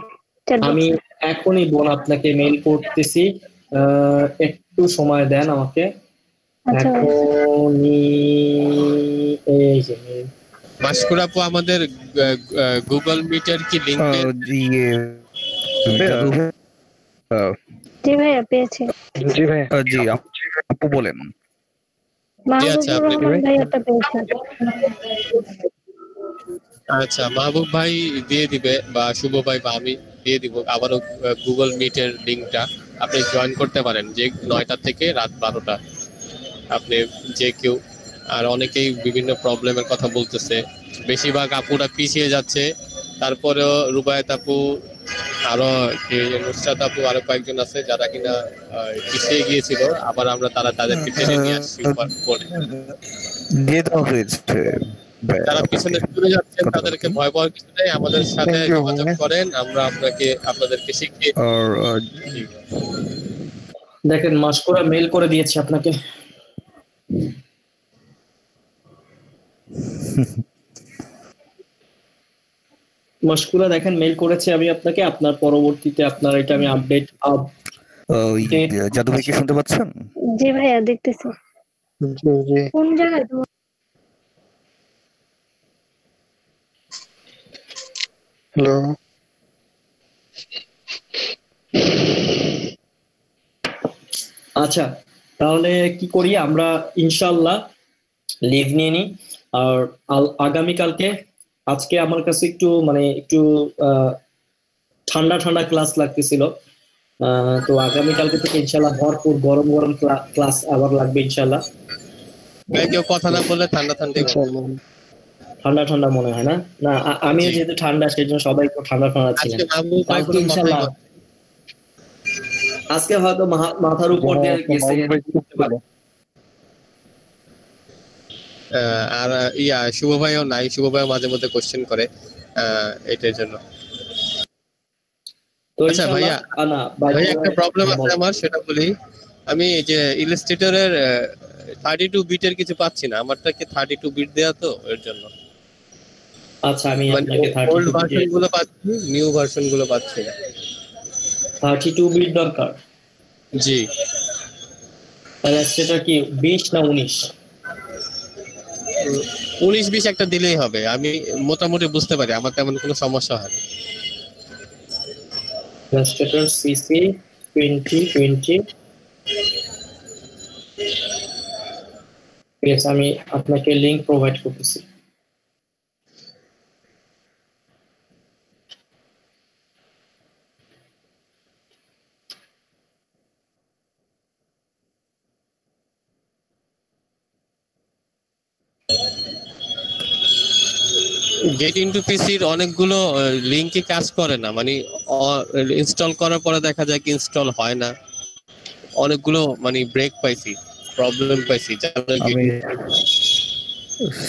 আমি এখনই বোন আপনাকে মেইল করতেছি, একটু সময় দেন আমাকে। আচ্ছা ভাইয়া। এখনই এই যে mail। মাশকুরা আপু আমাদের গুগল মিটের কি লিংক জি ভাইয়া পেয়েছি। জি ভাইয়া। জি আপু বলেন। আচ্ছা, মাহবুবুর রহমান ভাইয়াটা পেয়েছি। আচ্ছা মাহবুব ভাই দিয়ে দিবে বা শুভ ভাই বা আমি দিয়ে দিব আবারও গুগল মিটের লিংকটা। আপনি জয়েন করতে পারেন যে 9টা থেকে রাত 12টা। আপনি যে কেউ, আর অনেকেই বিভিন্ন প্রবলেমের কথা বলতেছে, বেশিরভাগ আপুরা পিছিয়ে যাচ্ছে। তারপরেও রুবায়েত আপু, আরো নুসরাত আপু, আরো কয়েকজন আছে যারা কিনা পিছিয়ে গিয়েছিল, আবার আমরা তাদেরকে টেনে নিয়ে আসছি পরে। দিয়ে দেওয়া হয়েছে। যারা পিছনে চলে যাচ্ছেন তাদেরকে ভয় পাওয়ার কিছু নেই, আমাদের সাথে যোগাযোগ করেন, আমরা আপনাদেরকে শিখিয়ে দেখেন মাশকুরা মেইল করে দিয়েছি আপনাকে। মাশকুরা দেখেন মেইল করেছি আমি আপনাকে। আপনার পরবর্তীতে আপনার এটা আমি আপডেট জাদু ভাই কি শুনতে পাচ্ছেন? জি ভাইয়া দেখতেছি। জি জি। কোন জায়গায় তোমার? হ্যালো। আচ্ছা, তাহলে কি করি আমরা, ইনশাআল্লাহ লিভ নিয়ে নিই। আর আগামীকালকে, আজকে আমার কাছে একটু ঠান্ডা ঠান্ডা ক্লাস লাগতেছিল, তো আগামীকালকে থেকে ইনশাআল্লাহ ভরপুর গরম গরম ক্লাস আবার লাগবে ইনশাআল্লাহ। কেউ কথা না বললে ঠান্ডা ঠান্ডা মনে হয় না? না আমিও যেহেতু ঠান্ডা সেই জন্য সবাই একটু ঠান্ডা ছিলেন। ইনশাআল্লাহ আজকে হয়তো মাথার উপর দিয়ে গেছে। আর শুভ ভাইও নাই, শুভ ভাইও মাঝে মধ্যে কোশ্চেন করে এটার জন্য। আচ্ছা ভাইয়া, একটা প্রবলেম আছে আমার, সেটা বলি। আমি যে ইলাস্ট্রেটরের 32 বিটের কিছু পাচ্ছি না, আমারটা কি 32 বিট দেয়া তো এর জন্য। আচ্ছা, আমি আপনাকে 32 ভার্সন গুলো পাচ্ছি, নিউ ভার্সন গুলো পাচ্ছি না। 32 বিট দরকার? জি। তাহলে সেটা কি 20 না 19? 19-20 একটা দিলেই হবে, আমি মোটামুটি বুঝতে পারি, আমার তেমন কোনো সমস্যা হয় না। Illustrator CC 2020। yes, আমি আপনাকে লিংক প্রোভাইড করতেছি। গেট ইনটু পিসির অনেকগুলো লিংকে কাজ করে না, মানে ইনস্টল করার পরে দেখা যায় কি ইনস্টল হয় না, অনেকগুলো মানে ব্রেক পাইছি, প্রবলেম পাইছি।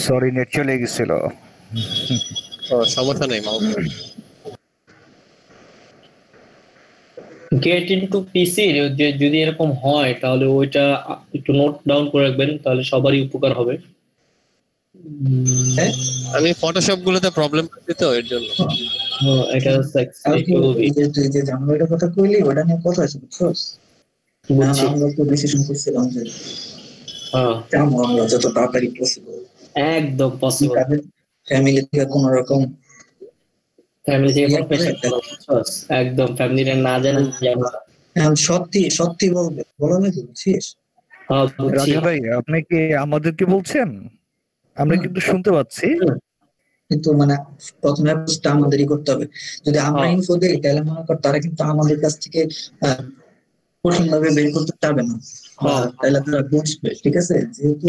সরি নেট চলে গেছিল। সমস্যা নেই মাহবুব। গেট ইনটু পিসি যদি এরকম হয় তাহলে ওইটা একটু নোট ডাউন করে রাখবেন, তাহলে সবারই উপকার হবে। আমি ফটোশপ গুলোতে প্রবলেম পাচ্ছি তো এর জন্য। এটা তুই যে জানুয়ারিটার কথা কইলি ওটা নিয়ে কথা আছে বুঝছস? আমরা তো ডিসিশন করছিলাম যে যাবো আমরা যত তাড়াতাড়ি পসিবল, একদম পসিবল। ফ্যামিলি থেকে কোনো রকম একদম ফ্যামিলিরা না জানেন যাবো। সত্যি সত্যি বলবে, বলো নাকি? বুঝছিস রাজু ভাই, আপনি কি আমাদেরকে বলছেন? আমরা কিন্তু শুনতে পাচ্ছি, কিন্তু মানে প্রথমে পোস্টটা আমাদেরই করতে হবে। যদি আমরা ইনফো দেই তাহলে মনে কর তারা কিন্তু আমাদের কাছ থেকে কঠিন ভাবে বের করতে পারবে না, তাহলে তারা বুঝবে। ঠিক আছে, যেহেতু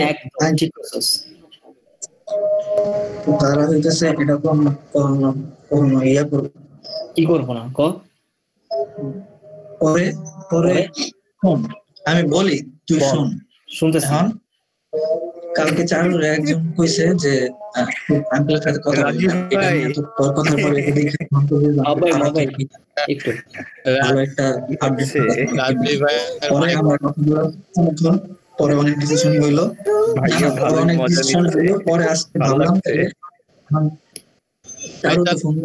তারা হইতেছে এটা কখনো ইয়া করবে, কি করবো না পরে পরে আমি বলি, তুই শোন শুনতেছি। কালকে চারুর একজন কইছে যে আঙ্কেলের সাথে কথা বলি, তোর কথার পরে দেখে একটু ভালো একটা আপডেট। পরে আমরা কথা বলার পরে অনেক ডিসিশন হইলো, অনেক ডিসিশন হইলো, পরে আসতে ভাবলাম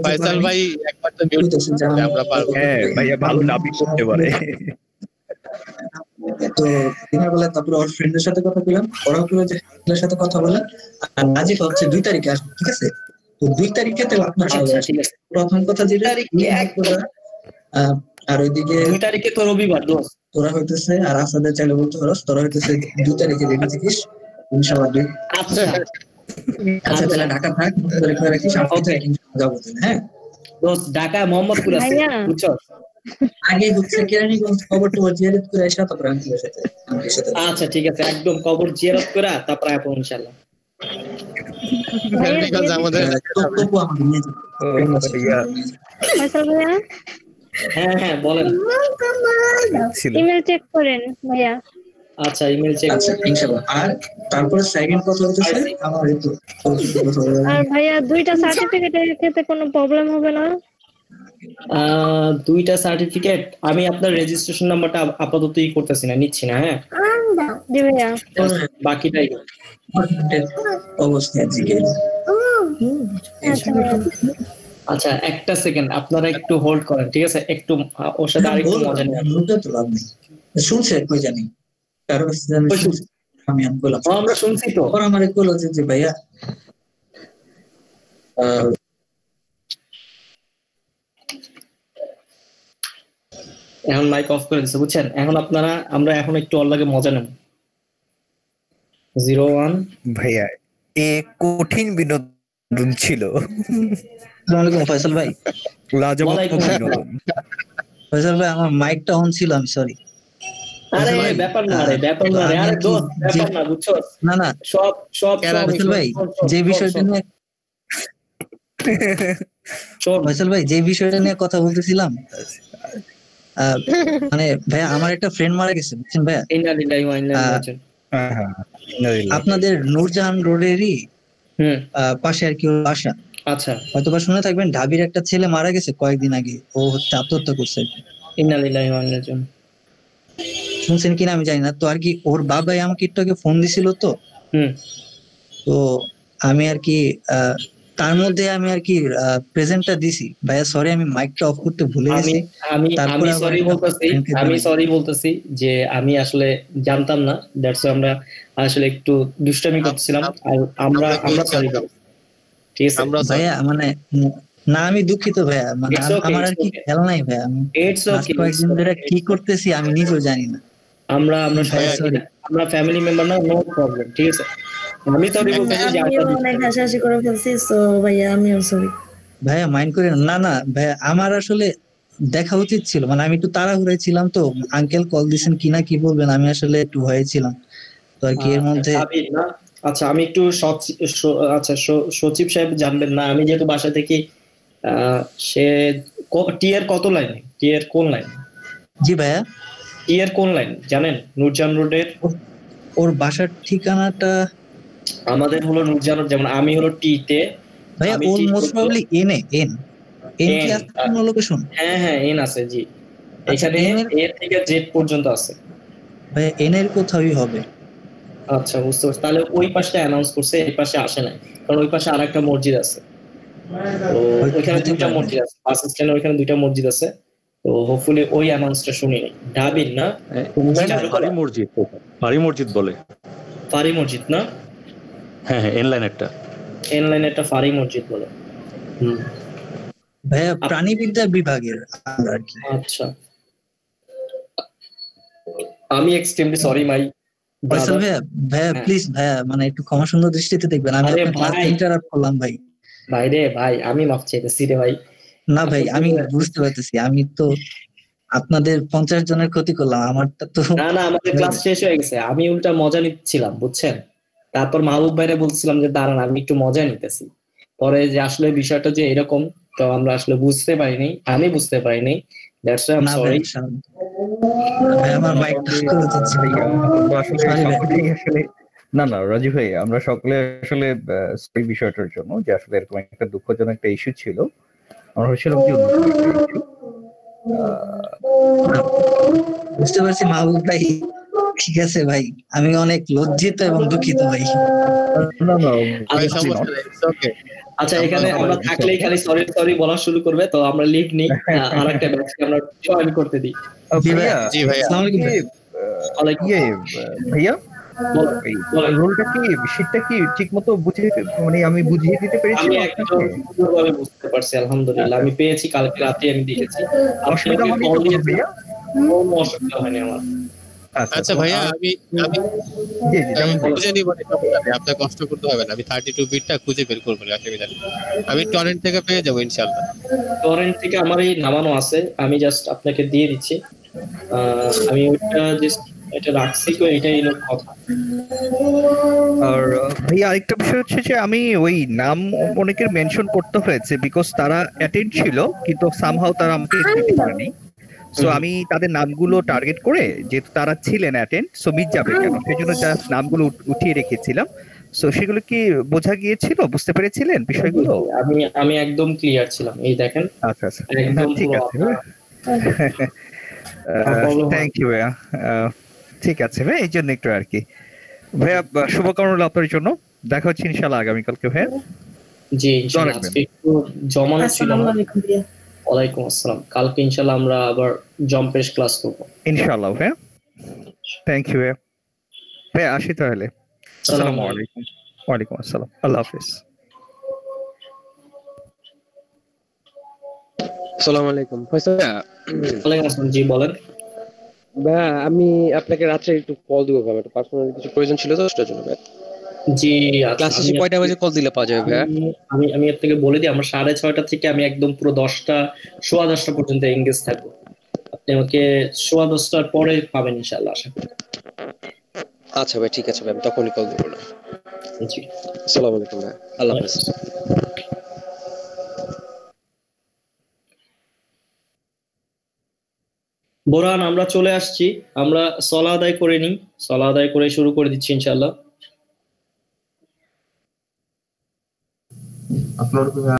ফাইসাল ভাই একবার তো মিউট করতে আমরা পারবো। হ্যাঁ ভাইয়া ভালো লাভই করতে পারে। তো দিনের বেলা তারপরে ওর ফ্রেন্ডের সাথে কথা বললাম, ওরাও বললো যে ফ্রেন্ডের সাথে কথা বলেন, আর নাজিফ হচ্ছে 2 তারিখে আসবে। ঠিক আছে, তো 2 তারিখে তো আপনার সাথে প্রথম কথা যেটা আর ওইদিকে 2 তারিখে তো রবিবার দোস্ত, তোরা হইতেছে আর আসাদের চাইলে বলতে পারস, তোরা হইতেছে 2 তারিখে রেডি থাকিস ইনশাআল্লাহ। আচ্ছা আচ্ছা তাহলে ঢাকা থাক, রেখে রাখিস, আমি তো ইনশাআল্লাহ যাবো। হ্যাঁ দোস্ত, ঢাকা মোহাম্মদপুর আছে বুঝছো? আগে হচ্ছে কেরানীগঞ্জ কবর টবর জিয়ারত করে আসা, তারপর আঙ্কেলের সাথে। আচ্ছা ঠিক আছে, একদম কবর জিয়ারত করে তারপর আপনি ইনশাআল্লাহ। কেরানীগঞ্জ আমাদের তবু আমাদের নিয়ে যাবে। হ্যাঁ হ্যাঁ বলেন। ইমেল চেক করেন ভাইয়া। আচ্ছা ইমেল চেক, আচ্ছা ইনশাআল্লাহ। আর তারপরে সেকেন্ড কথা হচ্ছে আমার একটু আর ভাইয়া 2টা সার্টিফিকেটের ক্ষেত্রে কোনো প্রবলেম হবে না? 2টা সার্টিফিকেট আমি আপনার রেজিস্ট্রেশন নাম্বারটা আপাতত করতেছি না, নিচ্ছি না। হ্যাঁ জি ভাইয়া, বাকিটাই অবস্থা জিজ্ঞেস। আচ্ছা একটা সেকেন্ড আপনারা একটু হোল্ড করেন, ঠিক আছে? একটু ওর সাথে আরেকটু মজা নিয়ে শুনছে কই জানি কারো কাছে জানি আমি বললাম আমরা শুনছি তো। ওরা আমারে কইলো যে ভাইয়া এখন মাইক অফ করে দিছে বুঝছেন? এখন আপনারা আমরা এখন একটু ওর লাগে মজা নেব। 01 ভাইয়া এ কঠিন বিনোদন ছিল। আসসালামু আলাইকুম ফয়সাল ভাই। লাজবাব বিনোদন। ফয়সাল ভাই আমার মাইকটা অন ছিল, আমি সরি। আরে ব্যাপার না রে, ব্যাপার না রে, আরে দোস্ত ব্যাপার না বুঝছো? না না সব ফয়সাল ভাই যে বিষয়টা নিয়ে ফয়সাল ভাই যে বিষয়টা নিয়ে কথা বলতেছিলাম, মানে ভাইয়া আমার একটা ফ্রেন্ড মারা গেছে বুঝছেন ভাইয়া। আপনাদের নূরজাহান রোডেরই পাশে আর কি বাসা। আচ্ছা হয়তো বা শুনে থাকবেন, ঢাবির একটা ছেলে মারা গেছে কয়েকদিন আগে, ও হচ্ছে আত্মহত্যা করছে। শুনছেন কিনা আমি জানি না, তো আর কি ওর বাবাই আমাকে একটু আগে ফোন দিছিল, তো আমি আর কি তার মধ্যে আমি আর কি প্রেজেন্টটা দিছি। ভাইয়া সরি আমি মাইকটা অফ করতে ভুলে গেছি। আমি সরি বলতেছি যে আমি আসলে জানতাম না, দ্যাটস আমরা আসলে একটু দুষ্টামি করতেছিলাম। আর আমরা সরি বলছি, ঠিক আছে ভাইয়া? মানে না আমি দুঃখিত ভাইয়া, মানে আমার আর কি খেয়াল নাই ভাইয়া, আমি কয়েকদিন ধরে কি করতেছি আমি নিজেও জানি না। আমরা ফ্যামিলি মেম্বার না, নো প্রবলেম, ঠিক আছে? আমি সরি বলতেছি যে অনেক হাসাহাসি করে ফেলছি, সো ভাইয়া আমিও সরি ভাইয়া, মাইন্ড করেন না। না ভাইয়া আমার আসলে দেখা উচিত ছিল, মানে আমি একটু তাড়াহুড়ায় ছিলাম, তো আঙ্কেল কল দিছেন কিনা কি বলবেন, আমি আসলে একটু হয়েছিলাম তো আর কি এর মধ্যে। আচ্ছা আমি একটু আচ্ছা সচিব সাহেব জানবেন না, আমি যেহেতু বাসা থেকে সে টিয়ার কত লাইনে, টিয়ার কোন লাইন? জি ভাইয়া টিয়ার কোন লাইন জানেন? নূরজাহান রোডের ওর বাসার ঠিকানাটা আমাদের হলো নূরজাহান, যেমন আমি হলো টি তে ভাইয়া, ওর মোস্ট প্রবাবলি এন কি আছে কোন লোকেশন? হ্যাঁ এন আছে জি। এখানে এ থেকে জেড পর্যন্ত আছে ভাই এন এর কোথাওই হবে। আচ্ছা বুঝতে পারছি, তাহলে ওই পাশে অ্যানাউন্স করছে, এই পাশে আসে নাই, কারণ ওই পাশে আরেকটা মসজিদ আছে। তো ওইখানে দুইটা মসজিদ আছে, বাস স্ট্যান্ডে ওইখানে দুইটা মসজিদ আছে। তো হোপফুলি ওই অ্যানাউন্সটা শুনি নাই। ডাবিন না ফারি মসজিদ বলে, ফারি মসজিদ না? হ্যাঁ হ্যাঁ, এনলাইন একটা ফারি মসজিদ বলে। ভাইয়া প্রাণীবিদ্যা বিভাগের আর কি। আচ্ছা, আমি এক্সট্রিমলি সরি মাই ফয়সাল ভাইয়া, প্লিজ ভাইয়া মানে একটু ক্ষমা সুন্দর দৃষ্টিতে দেখবেন, আমি আপনার ক্লাস ইন্টারাপ্ট করলাম ভাই। ভাই রে ভাই, আমি মাফ চাইতেছি রে ভাই। না ভাই, আমি বুঝতে পারতেছি, আমি তো আপনাদের 50 জনের ক্ষতি করলাম, আমারটা তো না আমাদের ক্লাস শেষ হয়ে গেছে, আমি উল্টা মজা নিচ্ছিলাম বুঝছেন। তারপর মাহবুব ভাইরে বলছিলাম যে দাঁড়ান আমি একটু মজা নিতেছি, পরে যে আসলে বিষয়টা যে এরকম তো আমরা আসলে বুঝতে পারিনি, আমি বুঝতে পারিনি, that's why I am sorry. ভাই আমার মাইকটা করে যাচ্ছে ভাই, আসলে না রাজীব ভাই, আমরা সকলে আসলে এই বিষয়টার জন্য যে আসলে এরকম একটা দুঃখজনক একটা ইস্যু ছিল, আমরা ভাবছিলাম কি বুঝতে পারছি মাহবুব ভাই, ঠিক আছে ভাই, আমি অনেক লজ্জিত এবং দুঃখিত ভাই। আচ্ছা, এখানে আমরা থাকলেই খালি সরি সরি বলা শুরু করবে, তো আমরা লিভ নিই, আরেকটা ব্যাচকে আমরা জয়েন করতে দিই। জি ভাইয়া, আসসালামু আলাইকুম ভাইয়া। রোলটা কি, শীটটা কি ঠিকমতো বুঝিয়ে, মানে আমি বুঝিয়ে দিতে পেরেছি? আমি একদম সুন্দরভাবে বুঝতে পারছি, আলহামদুলিল্লাহ। আমি পেয়েছি, কালকে রাতে আমি দেখেছি। অসুবিধা হয়নি তো ভাইয়া? কোনো অসুবিধা হয়নি আমার। আচ্ছা ভাইয়া, আমি খুঁজে নিব, আপনার কষ্ট করতে হবে না, আমি 32 বিটটা খুঁজে বের করবো, অসুবিধা নেই। আমি টরেন্ট থেকে পেয়ে যাবো ইনশাআল্লাহ। টরেন্ট থেকে আমার এই নামানো আছে, আমি জাস্ট আপনাকে দিয়ে দিচ্ছি। আমি ওইটা জাস্ট এটা রাখছি, তো এটাই হলো কথা। আর ভাইয়া আরেকটা বিষয় হচ্ছে যে আমি ওই নাম অনেকের মেনশন করতে হয়েছে, বিকজ তারা অ্যাটেন্ড ছিল কিন্তু সামহাউ তারা আমাকে দিতে পারেনি। সো আমি তাদের নামগুলো টার্গেট করে, যেহেতু তারা ছিলেন অ্যাটেন্ড, সো মিস যাবে কেন, সেই জন্য জাস্ট নামগুলো উঠিয়ে রেখেছিলাম। সো সেগুলো কি বোঝা গিয়েছিল, বুঝতে পেরেছিলেন বিষয়গুলো? আমি একদম ক্লিয়ার ছিলাম, এই দেখেন। আচ্ছা একদম ঠিক আছে, থ্যাংক ইউ ভাইয়া। ঠিক আছে ভাই, এই জন্য একটু আর কি ভাইয়া, শুভকামনা আপনার জন্য। দেখা হচ্ছে ইনশাআল্লাহ আগামীকালকে ভাইয়া। জি ইনশাআল্লাহ, একটু জমানো ছিল। ওয়ালাইকুম আসসালাম। কালকে ইনশাআল্লাহ আমরা আবার জম্পেশ ক্লাস করব ইনশাআল্লাহ ভাইয়া। থ্যাংক ইউ ভাইয়া, আসি তাহলে। আসসালামু আলাইকুম। ওয়ালাইকুম আসসালাম, আল্লাহ হাফেজ। আসসালামু আলাইকুম। ওয়ালাইকুম আসসালাম, জি বলেন। ভাইয়া আমি আপনাকে রাত্রে একটু কল দিব, ভাই একটা পার্সোনাল কিছু প্রয়োজন ছিল তো, সেটার জন্য ভাই। জি, ক্লাস শেষে কয়টা বাজে কল দিলে পাওয়া যাবে ভাইয়া? আমি আপনাকে বলে দিই, আমরা 6:30 থেকে আমি একদম পুরো 10টা পর্যন্ত এনগেজ থাকবো। আপনি আমাকে 10:15 পরে পাবেন ইনশাআল্লাহ, আশা করি। আচ্ছা ভাই, ঠিক আছে ভাই, আমি তখনই কল দেবো না। জি, আসসালামু আলাইকুম ভাই, আল্লাহ হাফেজ। বোরহান, আমরা চলে আসছি, আমরা সলা আদায় করে নিই, সলা আদায় করে শুরু করে দিচ্ছি ইনশাআল্লাহ।